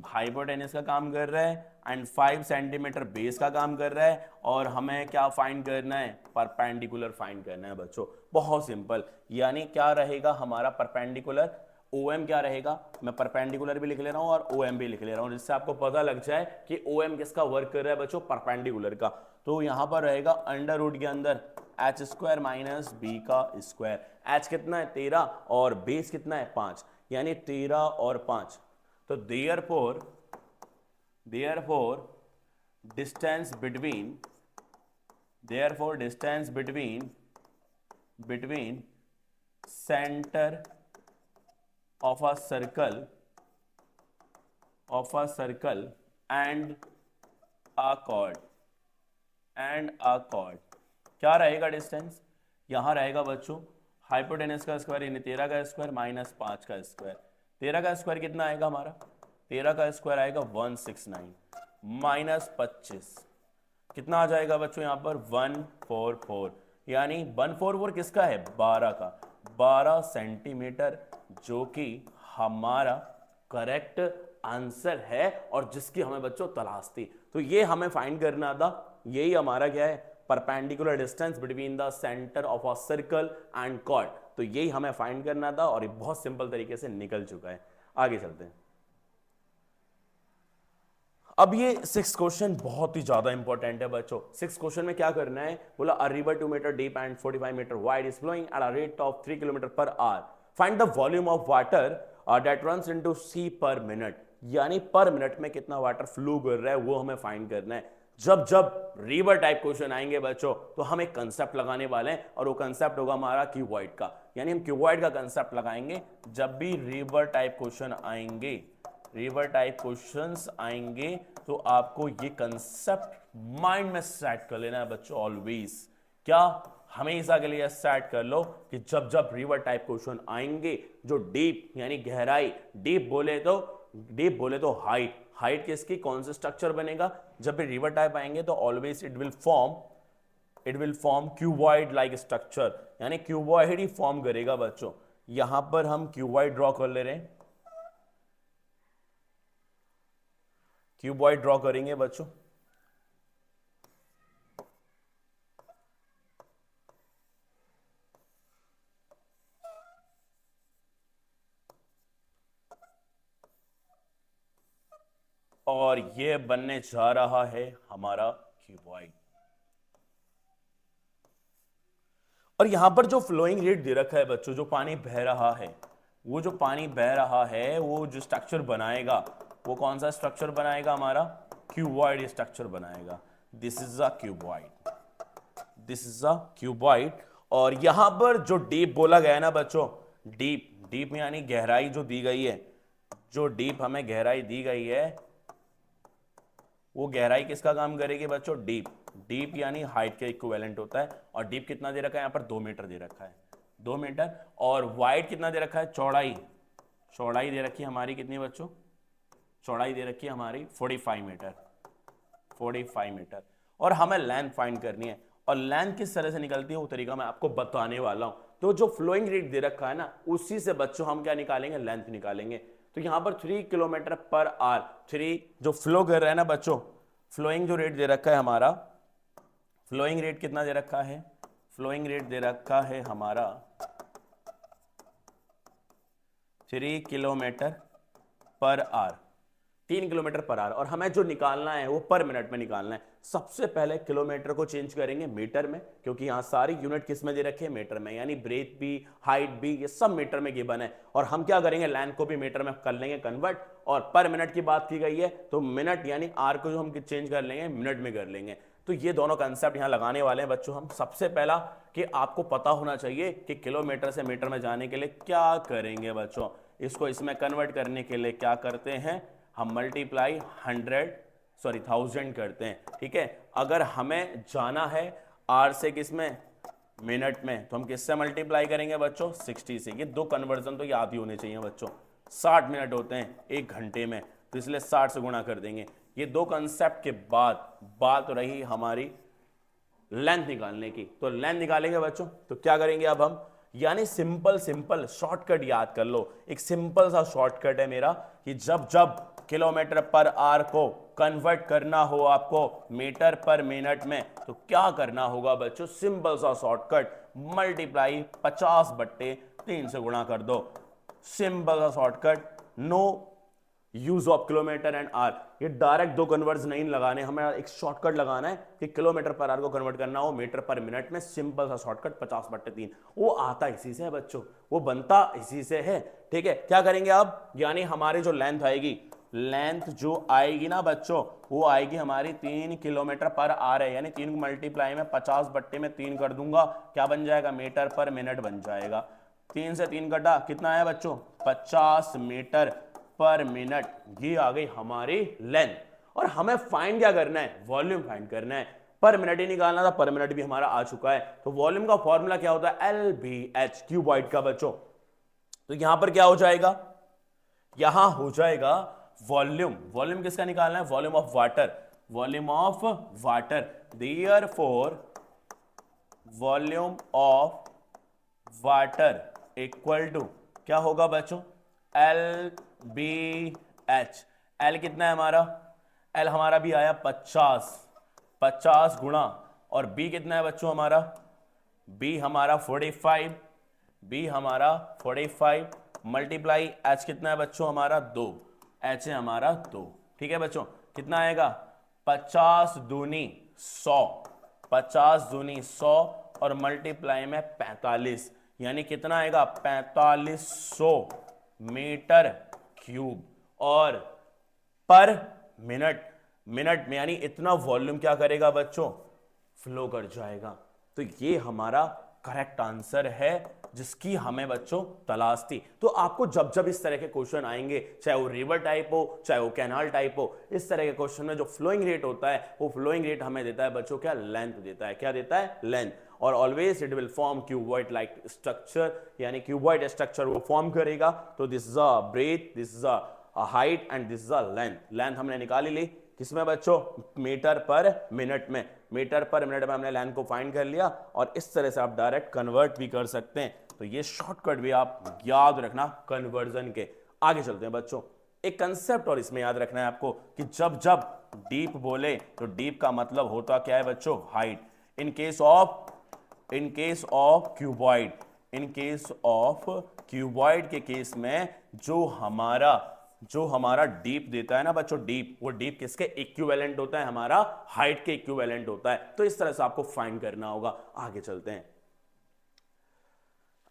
हाइपोटेनस का काम कर रहा है एंड 5 सेंटीमीटर बेस का काम कर रहा है। और हमें क्या फाइंड करना है, परपेंडिकुलर फाइंड करना है बच्चों। बहुत सिंपल, यानी क्या रहेगा हमारा परपेंडिकुलर, OM क्या रहेगा, मैं परपेंडिकुलर भी लिख ले रहा हूं और OM भी लिख ले रहा हूं, जिससे आपको पता लग जाए कि OM किसका वर्क कर रहा है बच्चों, परपेंडिकुलर का। तो यहां पर रहेगा अंडर रूट के अंदर h स्क्वायर माइनस बी का स्क्वायर। h कितना है 13 और बेस कितना है 5, यानी 13 और 5। तो therefore distance between centre of a circle and a chord क्या रहेगा डिस्टेंस, यहां रहेगा बच्चों हाइपोटेनस का स्क्वायर यानी 13 का स्क्वायर माइनस 5 का स्क्वायर। 13 का स्क्वायर कितना आएगा हमारा, 13 का स्क्वायर आएगा 169 माइनस 25 कितना आ जाएगा बच्चों यहां पर 144, यानी 144 किसका है 12 का, 12 सेंटीमीटर, जो कि हमारा करेक्ट आंसर है और जिसकी हमें बच्चों तलाश थी। तो ये हमें फाइंड करना था, यही हमारा क्या है, perpendicular distance between the centre of a circle and chord. तो यही हमें फाइंड करना था और ये बहुत सिंपल तरीके से निकल चुका है। आगे चलते हैं। अब ये 6 क्वेश्चन बहुत ही ज्यादा इंपॉर्टेंट है बच्चों। 6 क्वेश्चन में क्या करना है, बोला a river 2 metre deep and 45 metre wide is flowing at a rate of 3 kilometre per hour, find the volume of water that runs into sea per minute, यानी पर मिनट में कितना वाटर फ्लो कर रहा है वो हमें फाइंड करना है। जब जब रिवर टाइप क्वेश्चन आएंगे बच्चों तो हम एक कंसेप्ट लगाने वाले हैं और वो कंसेप्ट होगा हमारा क्यूबॉइड का, यानी हम क्यूबॉइड का कंसेप्ट लगाएंगे जब भी रिवर टाइप क्वेश्चन आएंगे तो आपको ये कंसेप्ट माइंड में सेट कर लेना है बच्चों ऑलवेज। क्या, हमेशा के लिए सेट कर लो कि जब जब रिवर टाइप क्वेश्चन आएंगे जो डीप यानी गहराई, डीप बोले तो हाइट किसकी, कौन सा स्ट्रक्चर बनेगा, जब भी रिवर टाइप आएंगे तो always it will form cuboid like structure, यानी क्यूबॉइड ही फॉर्म करेगा बच्चों। यहां पर हम क्यूबॉइड ड्रॉ कर ले रहे हैं, क्यूबॉइड ड्रॉ करेंगे बच्चों। और ये बनने जा रहा है हमारा क्यूबॉइड। और यहां पर जो फ्लोइंग रेट दे रखा है बच्चों, जो पानी बह रहा है, वो जो पानी बह रहा है वो जो स्ट्रक्चर बनाएगा वो कौन सा स्ट्रक्चर बनाएगा? हमारा क्यूबॉइड स्ट्रक्चर बनाएगा। This is a cuboid, this is a cuboid. और यहां पर जो डीप बोला गया है ना बच्चों, डीप, डीप यानी गहराई जो दी गई है, जो डीप हमें गहराई दी गई है, वो गहराई किसका काम करेगी बच्चों? डीप। डीप यानी हाइट के इक्विवेलेंट होता है। और डीप कितना दे रखा है? यहां पर 2 मीटर दे रखा है, 2 मीटर। और वाइड कितना दे रखा है? चौड़ाई, चौड़ाई दे रखी है हमारी कितनी बच्चों? चौड़ाई दे रखी है हमारी 45 मीटर, 45 मीटर। और हमें लेंथ फाइंड करनी है, और लेंथ किस तरह से निकलती है वो तरीका मैं आपको बताने वाला हूं। तो जो फ्लोइंग रेट दे रखा है ना, उसी से बच्चों हम क्या निकालेंगे? लेंथ निकालेंगे। तो यहां पर 3 किलोमीटर पर आवर, 3 जो फ्लो कर रहा है ना बच्चों, फ्लोइंग जो रेट दे रखा है हमारा, फ्लोइंग रेट कितना दे रखा है? फ्लोइंग रेट दे रखा है हमारा 3 kilometre per our, 3 kilometre per our. और हमें जो निकालना है वो पर मिनट में निकालना है। सबसे पहले किलोमीटर को चेंज करेंगे मीटर में, क्योंकि यहां सारी यूनिट किस में दे रखे हैं? मीटर में। यानी ब्रेथ भी, हाइट भी, ये सब मीटर में गिवन है। और हम क्या करेंगे? लेंथ को भी मीटर में कर लेंगे कन्वर्ट। और पर मिनट की बात की गई है तो मिनट यानी आर को जो हम चेंज कर लेंगे मिनट में कर लेंगे। तो ये दोनों कंसेप्ट यहां लगाने वाले हैं बच्चों हम। सबसे पहला कि आपको पता होना चाहिए कि किलोमीटर से मीटर में जाने के लिए क्या करेंगे बच्चों। इसको इसमें कन्वर्ट करने के लिए क्या करते हैं? हम मल्टीप्लाई 1000 करते हैं, ठीक है। अगर हमें जाना है आर से किसमें? मिनट में, तो हम किससे मल्टीप्लाई करेंगे बच्चों? 60 से। ये दो कन्वर्जन तो याद ही होने चाहिए बच्चों। 60 मिनट होते हैं 1 घंटे में, तो इसलिए 60 से गुणा कर देंगे। ये दो कंसेप्ट के बाद बात रही हमारी लेंथ निकालने की। तो लेंथ निकालेंगे बच्चों, तो क्या करेंगे अब हम? यानी सिंपल सिंपल शॉर्टकट याद कर लो। एक सिंपल सा शॉर्टकट है मेरा कि जब जब किलोमीटर पर आवर को कन्वर्ट करना हो आपको मीटर पर मिनट में, तो क्या करना होगा बच्चों? सिंपल सा शॉर्टकट, मल्टीप्लाई 50/3 से गुणा कर दो। सिंपल सा shortcut, no use of kilometre and R. ये डायरेक्ट दो कन्वर्ट्स नहीं लगाने, हमें एक शॉर्टकट लगाना है कि किलोमीटर पर आवर को कन्वर्ट करना हो मीटर पर मिनट में। सिंपल सा शॉर्टकट 50/3, वो आता इसी से है बच्चों, वो बनता इसी से है, ठीक है। क्या करेंगे अब? यानी हमारी जो लेंथ आएगी, लेंथ जो आएगी ना बच्चों, वो आएगी हमारी 3 किलोमीटर पर आवर है। यानी 3 मल्टीप्लाई में 50/3 कर दूंगा, क्या बन जाएगा? मीटर पर मिनट बन जाएगा। 3 से 3 कटा, कितना आया बच्चों? 50 मीटर पर मिनट। ये आ गई हमारी लेंथ। और हमें फाइंड क्या करना है? वॉल्यूम फाइंड करना है। पर मिनट ही निकालना था, पर मिनट भी हमारा आ चुका है। तो वॉल्यूम का फॉर्मूला क्या होता है? LBH, क्यूबॉइड का बच्चों। तो यहां पर क्या हो जाएगा? यहां हो जाएगा वॉल्यूम। वॉल्यूम किसका निकालना है? Volume of water, volume of water. Therefore volume of water equal to क्या होगा बच्चों? LBH। L कितना है हमारा? L हमारा भी आया 50, 50 गुणा, और B कितना है बच्चों हमारा? B हमारा 45, B हमारा 45 मल्टीप्लाई H कितना है बच्चों हमारा? 2, H है हमारा 2, ठीक है बच्चों। कितना आएगा? 50 दूनी 100, 50 दूनी 100 और मल्टीप्लाई में 45, यानी कितना आएगा? 4500 मीटर क्यूब। और पर मिनट, मिनट में यानी इतना वॉल्यूम क्या करेगा बच्चों? फ्लो कर जाएगा। तो ये हमारा करेक्ट आंसर है जिसकी हमें बच्चों तलाश थी। तो आपको जब जब इस तरह के क्वेश्चन आएंगे, चाहे वो रिवर टाइप हो चाहे वो कैनाल टाइप हो, इस तरह के क्वेश्चन में जो फ्लोइंग रेट होता है वो फ्लोइंग रेट हमें देता है बच्चों क्या? लेंथ देता है। क्या देता है? लेंथ। और always it will form cuboid like structure, यानी क्यूबॉइड स्ट्रक्चर वो फॉर्म करेगा। तो this is a breadth, this is a height and this is a length. Length हमने निकाली ली किसमें बच्चों? मीटर पर मिनट में। मीटर पर मिनट में हमने लेंथ को फाइंड कर लिया, और इस तरह से आप डायरेक्ट कन्वर्ट भी कर सकते हैं। तो ये शॉर्टकट भी आप याद रखना कन्वर्जन के। आगे चलते हैं बच्चों, एक कंसेप्ट और इसमें याद रखना है आपको कि जब जब डीप बोले तो डीप का मतलब होता क्या है बच्चों? Height. In case of cuboid, in case of cuboid के केस में जो हमारा जो हमारा डीप देता है ना बच्चों, डीप, वो डीप किसके इक्विवेलेंट होता है, हमारा हाइट के इक्विवेलेंट होता है। तो इस तरह से आपको फाइंड करना होगा। आगे चलते हैं,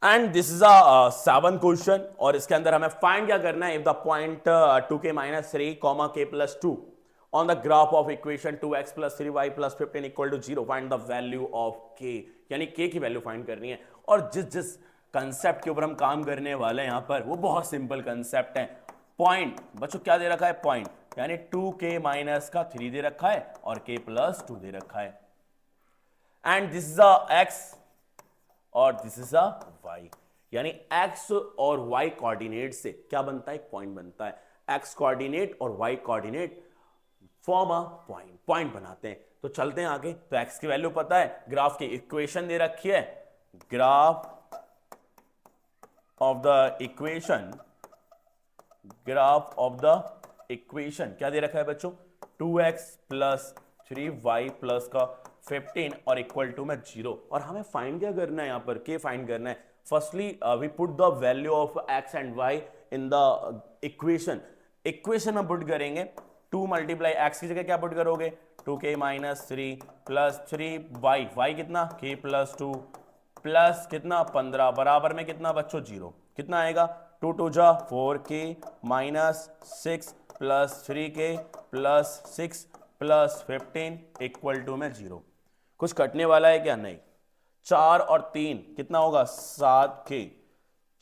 and this is a 7th question, और इसके अंदर हमें फाइंड क्या करना है, if the point 2k - 3, k + 2 on the graph of equation 2x + 3y + 15 = 0, find the value of k, यानी k की वैल्यू फाइंड करनी है। और जिस जिस कंसेप्ट के ऊपर हम काम करने वाले हैं यहां पर, वो बहुत सिंपल कंसेप्ट है। पॉइंट बच्चों क्या दे रखा है, पॉइंट, यानी 2k - का 3 दे रखा है और k + 2 दे रखा है, and this is a x और दिस इज अ y, यानी x और y कोऑर्डिनेट से क्या बनता है, एक पॉइंट बनता है। x कोऑर्डिनेट और y coordinate form a point, point बनाते हैं। तो चलते हैं आगे। तो x की वैल्यू पता है, ग्राफ की इक्वेशन दे रखी है, graph of the equation, graph of the equation क्या दे रखा है बच्चों, 2x + 3y + का 15 और इक्वल टू में 0। और हमें फाइंड क्या करना है, यहां पर k फाइंड करना है। Firstly we put the value of x and y in the equation, equation में पुट करेंगे। 2 × x की जगह क्या पुट करोगे, 2k - 3 + 3y, y कितना, k + 2 प्लस कितना 15 बराबर में कितना बच्चों 0, कितना आएगा 2 2 जा 4k - 6 + 3k + 6 + 15 इक्वल टू में 0। कुछ कटने वाला है क्या, नहीं। 4 और 3 कितना होगा 7k,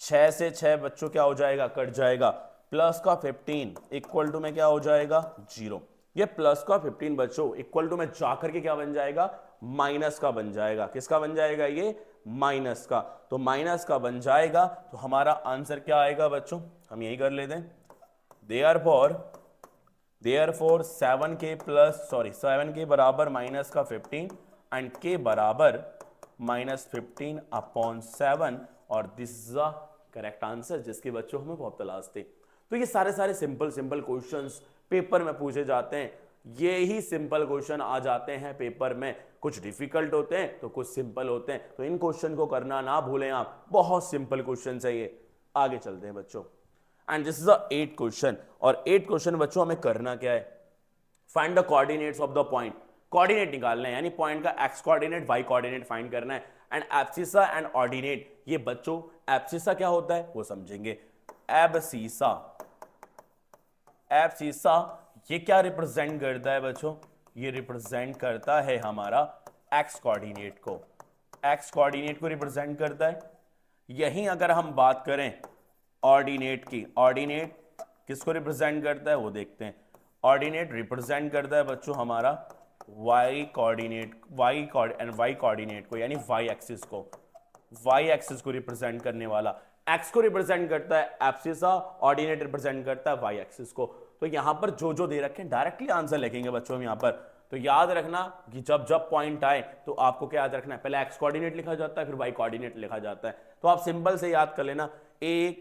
6 से 6 बच्चों क्या हो जाएगा, कट जाएगा, प्लस का 15 इक्वल टू में क्या हो जाएगा 0। ये प्लस का 15 बच्चों इक्वल टू में जाकर के क्या बन जाएगा, माइनस का बन जाएगा। किसका बन जाएगा, ये माइनस का। तो माइनस का बन जाएगा, तो हमारा आंसर क्या आएगा बच्चों, हम यही कर लेते हैं। देयरफॉर 7k बराबर माइनस का 15 एंड k बराबर -15/7, और this is the correct answer, जिसके बच्चों हमें बहुत तलाश थे। तो ये सारे सिंपल क्वेश्चंस पेपर में पूछे जाते हैं। ये ही सिंपल क्वेश्चन आ जाते हैं पेपर में, कुछ डिफिकल्ट होते हैं तो कुछ सिंपल होते हैं। तो इन क्वेश्चन को करना ना भूलें आप, बहुत सिंपल क्वेश्चन है ये। आगे चलते हैं बच्चों, and this is the 8th question, और 8th क्वेश्चन बच्चों हमें करना क्या है, find the coordinates of the point. Coordinate निकालना है, यानी पॉइंट का X coordinate Y coordinate find करना है, एंड एब्सिसा एंड ऑर्डिनेट। ये बच्चों एब्सिसा क्या होता है वो समझेंगे। एब्सिसा ये क्या रिप्रेजेंट करता है बच्चों, ये रिप्रेजेंट करता है हमारा एक्स कोऑर्डिनेट को, एक्स कोऑर्डिनेट को रिप्रेजेंट करता है। यहीं अगर हम बात करें ऑर्डिनेट की, ऑर्डिनेट किसको रिप्रेजेंट करता है वो देखते हैं। ऑर्डिनेट रिप्रेजेंट करता है बच्चों हमारा वाई कोऑर्डिनेट, वाई कोऑर्डिनेट को, यानी वाई एक्सिस को, वाई एक्सिस को रिप्रेजेंट करने वाला। एक्स को रिप्रेजेंट करता है एब्सिसा, ऑर्डिनेट रिप्रेजेंट करता है वाई एक्सिस को। तो यहां पर जो दे रखे हैं डायरेक्टली आंसर लिखेंगे बच्चों हम यहां पर। तो याद रखना कि जब पॉइंट आए तो आपको क्या याद रखना है, पहले एक्स कोऑर्डिनेट लिखा जाता है, फिर वाई कोऑर्डिनेट लिखा जाता है। तो आप सिंपल से याद कर लेना, ए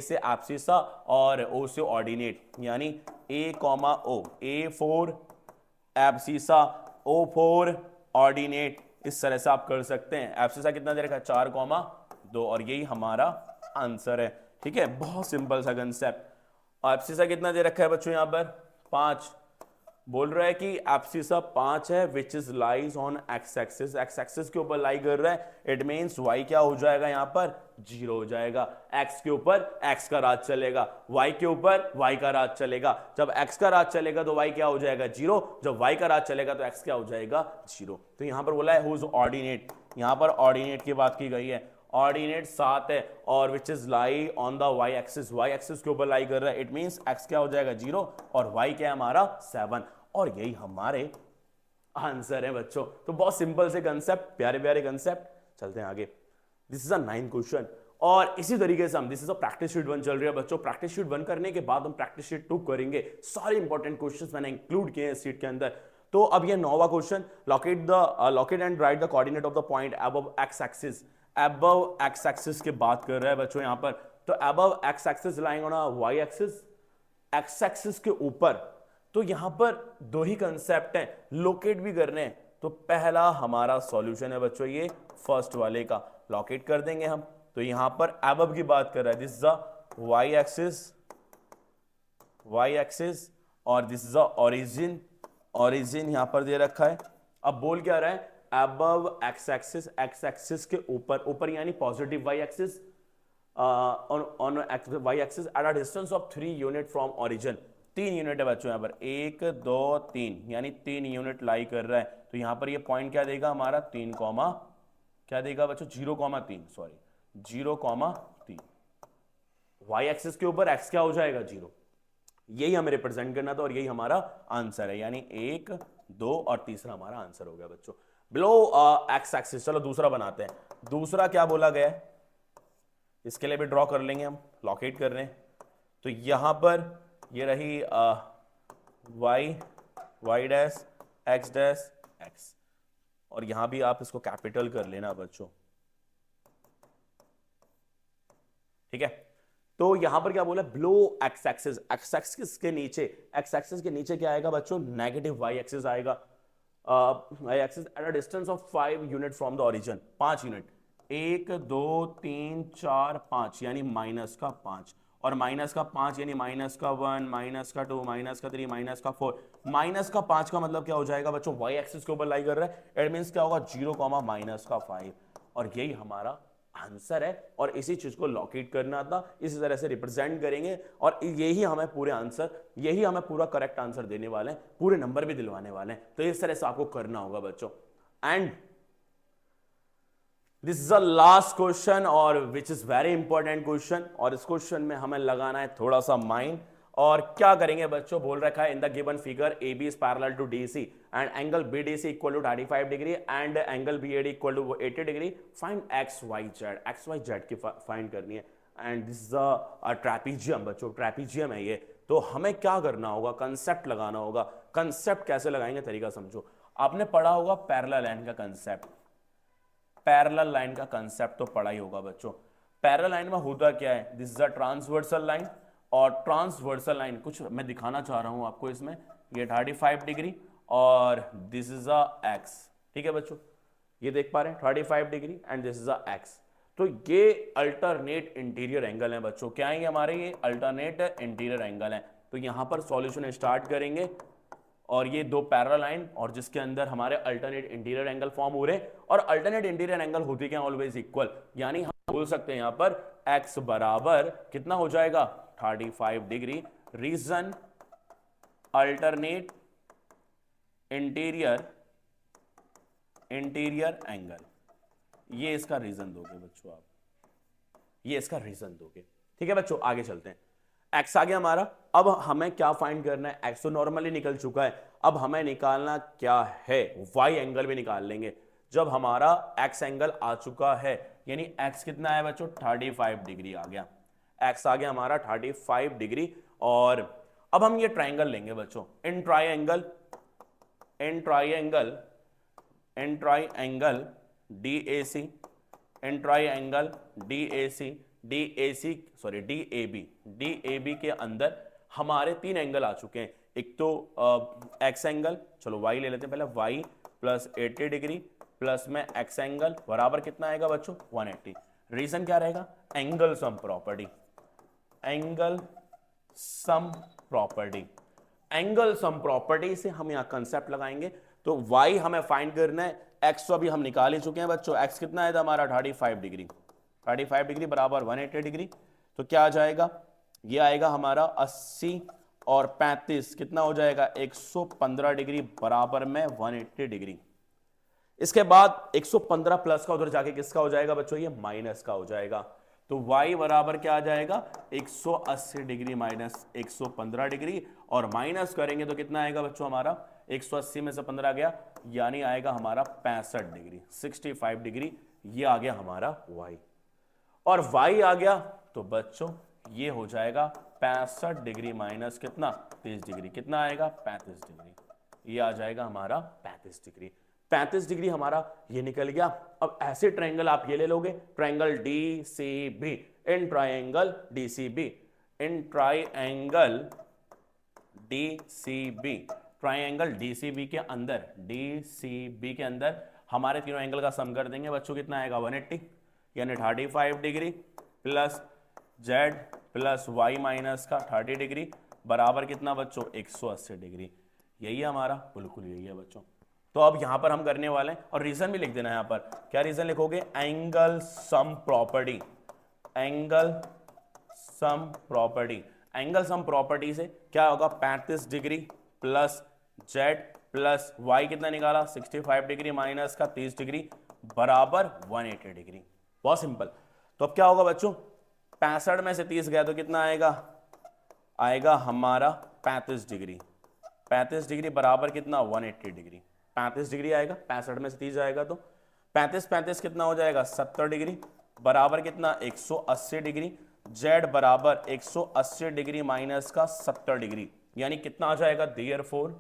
से एब्सिसा और ओ से ऑर्डिनेट, यानी A for abscissa, O for ordinate. इस तरह से आप कर सकते हैं। एब्सिसा कितना दे रखा है 4,2, और यही हमारा आंसर है। ठीक है, बहुत सिंपल सा कंसेप्ट। एब्सिसा कितना दे रखा है बच्चों यहां पर 5, बोल रहा है कि एब्सिसा 5 है, which is lies on x axis, x axis के ऊपर लाई कर रहा है। इट मींस वाई क्या हो जाएगा यहां पर 0 हो जाएगा। एक्स के ऊपर एक्स का राज चलेगा, वाई के ऊपर वाई का राज चलेगा। जब एक्स का राज चलेगा तो वाई क्या हो जाएगा 0, जब वाई का राज चलेगा तो एक्स क्या हो जाएगा 0। तो यहां पर बोला है हुज ऑर्डिनेट, यहां पर ऑर्डिनेट की बात की गई है। ऑर्डिनेट 7 है और which is lie on the Y axis, Y axis के ऊपर लाई कर रहा है। इट मींस एक्स क्या हो जाएगा 0 और वाई क्या है हमारा 7, और यही हमारे आंसर है बच्चों। तो बहुत सिंपल से कंसेप्ट, प्यारे प्यारे कंसेप्ट। चलते हैं आगे। This is a 9th question, और इसी तरीके से हम, this is a practice sheet 1 चल रही है बच्चों। प्रैक्टिस शीट 1 करने के बाद हम प्रैक्टिस शीट 2 करेंगे। सारे इंपॉर्टेंट क्वेश्चंस मैंने इंक्लूड किए हैं इस शीट के अंदर। तो अब ये 9वां question, locate and write the coordinate of the point above x axis. Above x axis की बात कर रहा है बच्चों यहां पर। तो above x axis lying on a y axis, x axis के ऊपर। तो यहां पर 2 ही कंसेप्ट हैं, लोकेट भी करने हैं। तो पहला हमारा सॉल्यूशन है बच्चों ये फर्स्ट वाले का, लोकेट कर देंगे हम। तो यहां पर अबव की बात कर रहा है, this is the Y axis, Y axis और this is a origin, origin यहां पर दे रखा है। अब बोल क्या रहा है, अबव एक्स एक्सिस के ऊपर, ऊपर यानी positive Y axis, on Y axis at a distance of 3 unit from origin. 3 unit है बच्चों यहाँ पर, 1 2 3, यानी 3 यूनिट लाई कर रहा है। तो यहां पर ये पॉइंट क्या देगा हमारा 3, क्या देगा बच्चों 0,3, सॉरी 0,3। वाई एक्सिस के ऊपर एक्स क्या हो जाएगा 0, यही हमें रिप्रेजेंट करना था और यही हमारा आंसर है, यानी 1 2 और तीसरा हमारा आंसर हो गया बच्चों। Below X axis. चलो दूसरा बनाते हैं। दूसरा क्या बोला गया है, इसके लिए भी ड्रॉ कर लेंगे हम, लोकेट कर रहे हैं। तो यहां पर ये रही Y dash X dash X, और यहां भी आप इसको कैपिटल कर लेना बच्चों, ठीक है। तो यहां पर क्या बोला, below X axis, x axis के नीचे, एक्स एक्सिस के नीचे क्या आएगा बच्चों, नेगेटिव वाई एक्सिस आएगा, Y axis at a distance of 5 unit from the origin, 5 unit, 1 2 3 4 5, यानी माइनस का 5, और माइनस का 5 यानी माइनस का 1, माइनस का 2, माइनस का 3, माइनस का 4, माइनस का 5 का मतलब क्या हो जाएगा बच्चों, वाई एक्सिस के ऊपर लाई कर रहा है, इट मींस क्या होगा 0, माइनस का 5, और यही हमारा आंसर है। और इसी चीज को लोकेट करना था, इसी तरह से रिप्रेजेंट करेंगे, और यही हमें पूरे आंसर, यही हमें पूरा करेक्ट आंसर देने वाले हैं, पूरे नंबर भी दिलवाने वाले हैं। तो इस तरह से आपको करना होगा बच्चों। And this is the last question, और which is very important question, और इस क्वेश्चन में हमें लगाना है थोड़ा सा माइंड। और क्या करेंगे बच्चों, बोल रखा है in the given figure A B is parallel to D C and angle B D C equal to 35 degree and angle B A D equal to 80 degree, find X Y Z की find करनी है। And this is a trapezium बच्चों, trapezium है ये। तो हमें क्या करना होगा, कंसेप्ट लगाना होगा। कंसेप्ट कैसे लगाएंगे, तरीका समझो। आपने पढ़ा होगा पैरेलल लाइन का कंसेप्ट, पैरेलल लाइन का कंसेप्ट तो पढ़ा ही होगा बच्चों। पैरेलल लाइन में होता क्या है, this is a transversal line, और ट्रांसवर्सल लाइन कुछ मैं दिखाना चाह रहा हूं आपको इसमें, ये 35 डिग्री और दिस इज अ एक्स, ठीक है बच्चों, ये देख पा रहे हैं 35 degree and this is a x. तो ये अल्टरनेट इंटीरियर एंगल है बच्चों, क्या है हमारे, ये अल्टरनेट इंटीरियर एंगल है। तो यहां पर सॉल्यूशन स्टार्ट करेंगे, और ये दो पैरेलल लाइन और जिसके अंदर हमारे अल्टरनेट इंटीरियर एंगल फॉर्म हो रहे हैं, और अल्टरनेट इंटीरियर एंगल होती क्या, ऑलवेज इक्वल, यानी हम बोल सकते हैं यहां पर x बराबर कितना हो जाएगा 35 degree, reason alternate interior angle, ये इसका रीजन दोगे बच्चों आप, ये इसका रीजन दोगे, ठीक है बच्चों। आगे चलते हैं, एक्स आ गया हमारा। अब हमें क्या फाइंड करना है, एक्स तो नॉर्मली निकल चुका है, अब हमें निकालना क्या है, वाई एंगल भी निकाल लेंगे। जब हमारा एक्स एंगल आ चुका है, यानी एक्स कितना है बच्चों 35 डिग्री आ गया, एक्स आ गया हमारा 35 डिग्री। और अब हम ये ट्राइंगल लेंगे बच्चों, in triangle D A C, in triangle D A B के अंदर हमारे 3 एंगल आ चुके हैं। एक तो एक्स एंगल, चलो वाई ले लेते हैं पहले, वाई प्लस 80 डिग्री प्लस में एक्स एंगल बराबर कितना आएगा बच्चों 180। रीजन क्या रहेगा, angle sum property, angle sum property से हम यहां कंसेप्ट लगाएंगे। तो y हमें फाइंड करना है, x तो अभी हम निकाल ही चुके हैं बच्चों, x कितना है हमारा 35 डिग्री, 35 डिग्री बराबर 180 डिग्री। तो क्या आ जाएगा, ये आएगा हमारा 80 और 35 कितना हो जाएगा 115 डिग्री बराबर में 180 डिग्री। इसके बाद 115 प्लस का उधर जाके किसका हो जाएगा बच्चों, ये माइनस का हो जाएगा। तो y बराबर क्या आ जाएगा 180 डिग्री माइनस 115 डिग्री, और माइनस करेंगे तो कितना आएगा बच्चों हमारा 180 में से 15 गया, यानी आएगा हमारा 65 डिग्री, 65 डिग्री, ये आ गया हमारा y। और y आ गया तो बच्चों ये हो जाएगा 65 डिग्री माइनस कितना 30 डिग्री, कितना आएगा 35 डिग्री, ये आ जाएगा हमारा 35 डिग्री। 35 डिग्री हमारा ये निकल गया। अब ऐसे ट्रायंगल आप ये ले लोगे, triangle D C B, in triangle D C B, in triangle D C B, triangle D C B के अंदर, डी सी बी के अंदर हमारे तीनों एंगल का सम कर देंगे बच्चों, कितना आएगा 180, यानी 35 degree plus Z plus Y minus का 30 डिग्री बराबर कितना बच्चों 180 डिग्री। यही है हमारा, बिल्कुल यही है बच्चों। तो अब यहां पर हम करने वाले हैं, और रीजन भी लिख देना है यहां पर। क्या रीजन लिखोगे? Angle sum property. Angle sum property, angle sum property से क्या होगा? 35 degree plus Z plus Y कितना निकाला? 65 डिग्री माइनस का 30 डिग्री बराबर 180 डिग्री। बहुत सिंपल। तो अब क्या होगा बच्चों? 65 में से 30 गया तो कितना आएगा? आएगा हमारा 35 डिग्री। 35 डिग्री बराबर कितना? 180 डिग्री। 35 डिग्री आएगा, 65 में से 30 जाएगा तो 35 कितना हो जाएगा? 70 डिग्री बराबर कितना? 180 डिग्री। जेड बराबर 180 डिग्री माइनस का 70 डिग्री, यानी कितना आ जाएगा? देयरफॉर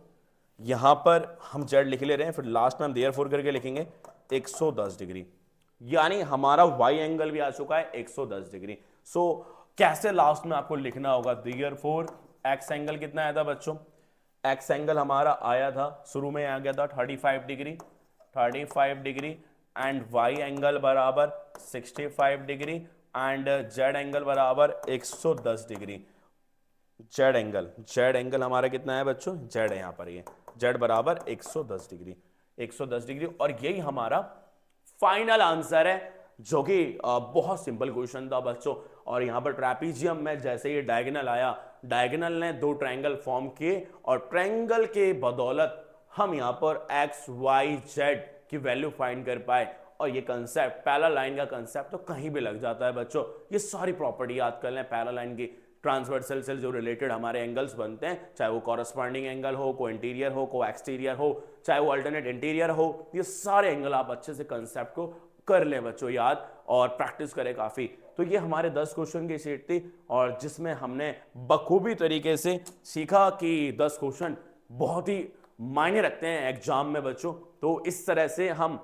यहां पर हम जेड लिख ले रहे हैं, फिर लास्ट में हम देयरफॉर करके लिखेंगे 110 डिग्री, यानी हमारा वाई एंगल भी आ चुका है 110 डिग्री। सो कैसे लास्ट में आपको लिखना होगा? देयरफॉर एक्स एंगल कितना आया था बच्चों? एक्स एंगल हमारा आया था, शुरू में आ गया था 35 degree, 35 degree and Y angle बराबर 65 डिग्री एंड जेड एंगल बराबर 110 डिग्री। जेड एंगल हमारा कितना है बच्चों? जेड है यहां पर, ये जेड बराबर 110 डिग्री, 110 डिग्री। और यही हमारा फाइनल आंसर है, जो कि बहुत सिंपल क्वेश्चन था बच्चों। और यहां पर ट्रैपीजियम में जैसे ये डायगोनल आया, डायगोनल ने दो ट्रायंगल फॉर्म किए और ट्रायंगल के बदौलत हम यहां पर एक्स वाई जेड की वैल्यू फाइंड कर पाए। और ये कंसेप्ट पैरेलल लाइन का कंसेप्ट तो कहीं भी लग जाता है बच्चों। ये सारी प्रॉपर्टी याद कर लें पैरेलल लाइन की, ट्रांसवर्सल से जो रिलेटेड हमारे एंगल्स बनते हैं, चाहे वो कॉरस्पॉन्डिंग एंगल हो, को इंटीरियर हो, को एक्सटीरियर हो, चाहे वो अल्टरनेट इंटीरियर हो, ये सारे एंगल आप अच्छे से कंसेप्ट को कर लें बच्चों याद, और प्रैक्टिस करें काफी। तो ये हमारे 10 क्वेश्चन की शीट थी, और जिसमें हमने बखूबी तरीके से सीखा कि 10 क्वेश्चन बहुत ही मायने रखते हैं एग्जाम में बच्चों। तो इस तरह से हम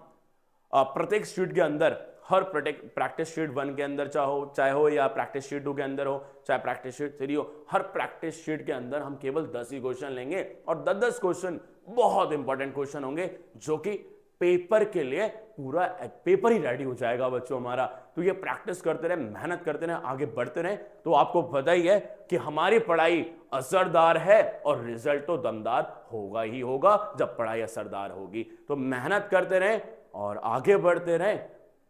प्रत्येक शीट के अंदर, हर प्रैक्टिस शीट 1 के अंदर चाहे हो या प्रैक्टिस शीट 2 के अंदर हो, चाहे प्रैक्टिस शीट 3 हो, हर प्रैक्टिस शीट के अंदर हम केवल 10 ही क्वेश्चन लेंगे, और 10 क्वेश्चन बहुत इंपॉर्टेंट क्वेश्चन होंगे, जो कि पेपर के लिए पूरा पेपर ही रेडी हो जाएगा बच्चों हमारा। तो ये प्रैक्टिस करते रहे, मेहनत करते रहे, आगे बढ़ते रहे, तो आपको पता ही है कि हमारी पढ़ाई असरदार है और रिजल्ट तो दमदार होगा ही होगा जब पढ़ाई असरदार होगी। तो मेहनत करते रहे और आगे बढ़ते रहे।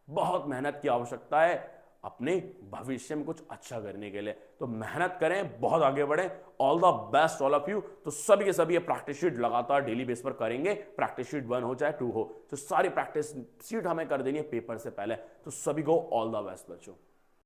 बहुत मेहनत की आवश्यकता है अपने भविष्य में कुछ अच्छा करने के लिए, तो मेहनत करें, बहुत आगे बढ़ें। All the best all of you. तो सभी के सभी ये प्रैक्टिस शीट लगातार डेली बेस पर करेंगे, प्रैक्टिस शीट 1 हो चाहे 2 हो, तो सारी प्रैक्टिस शीट हमें कर देनी है पेपर से पहले। तो सभी को ऑल द बेस्ट बच्चों।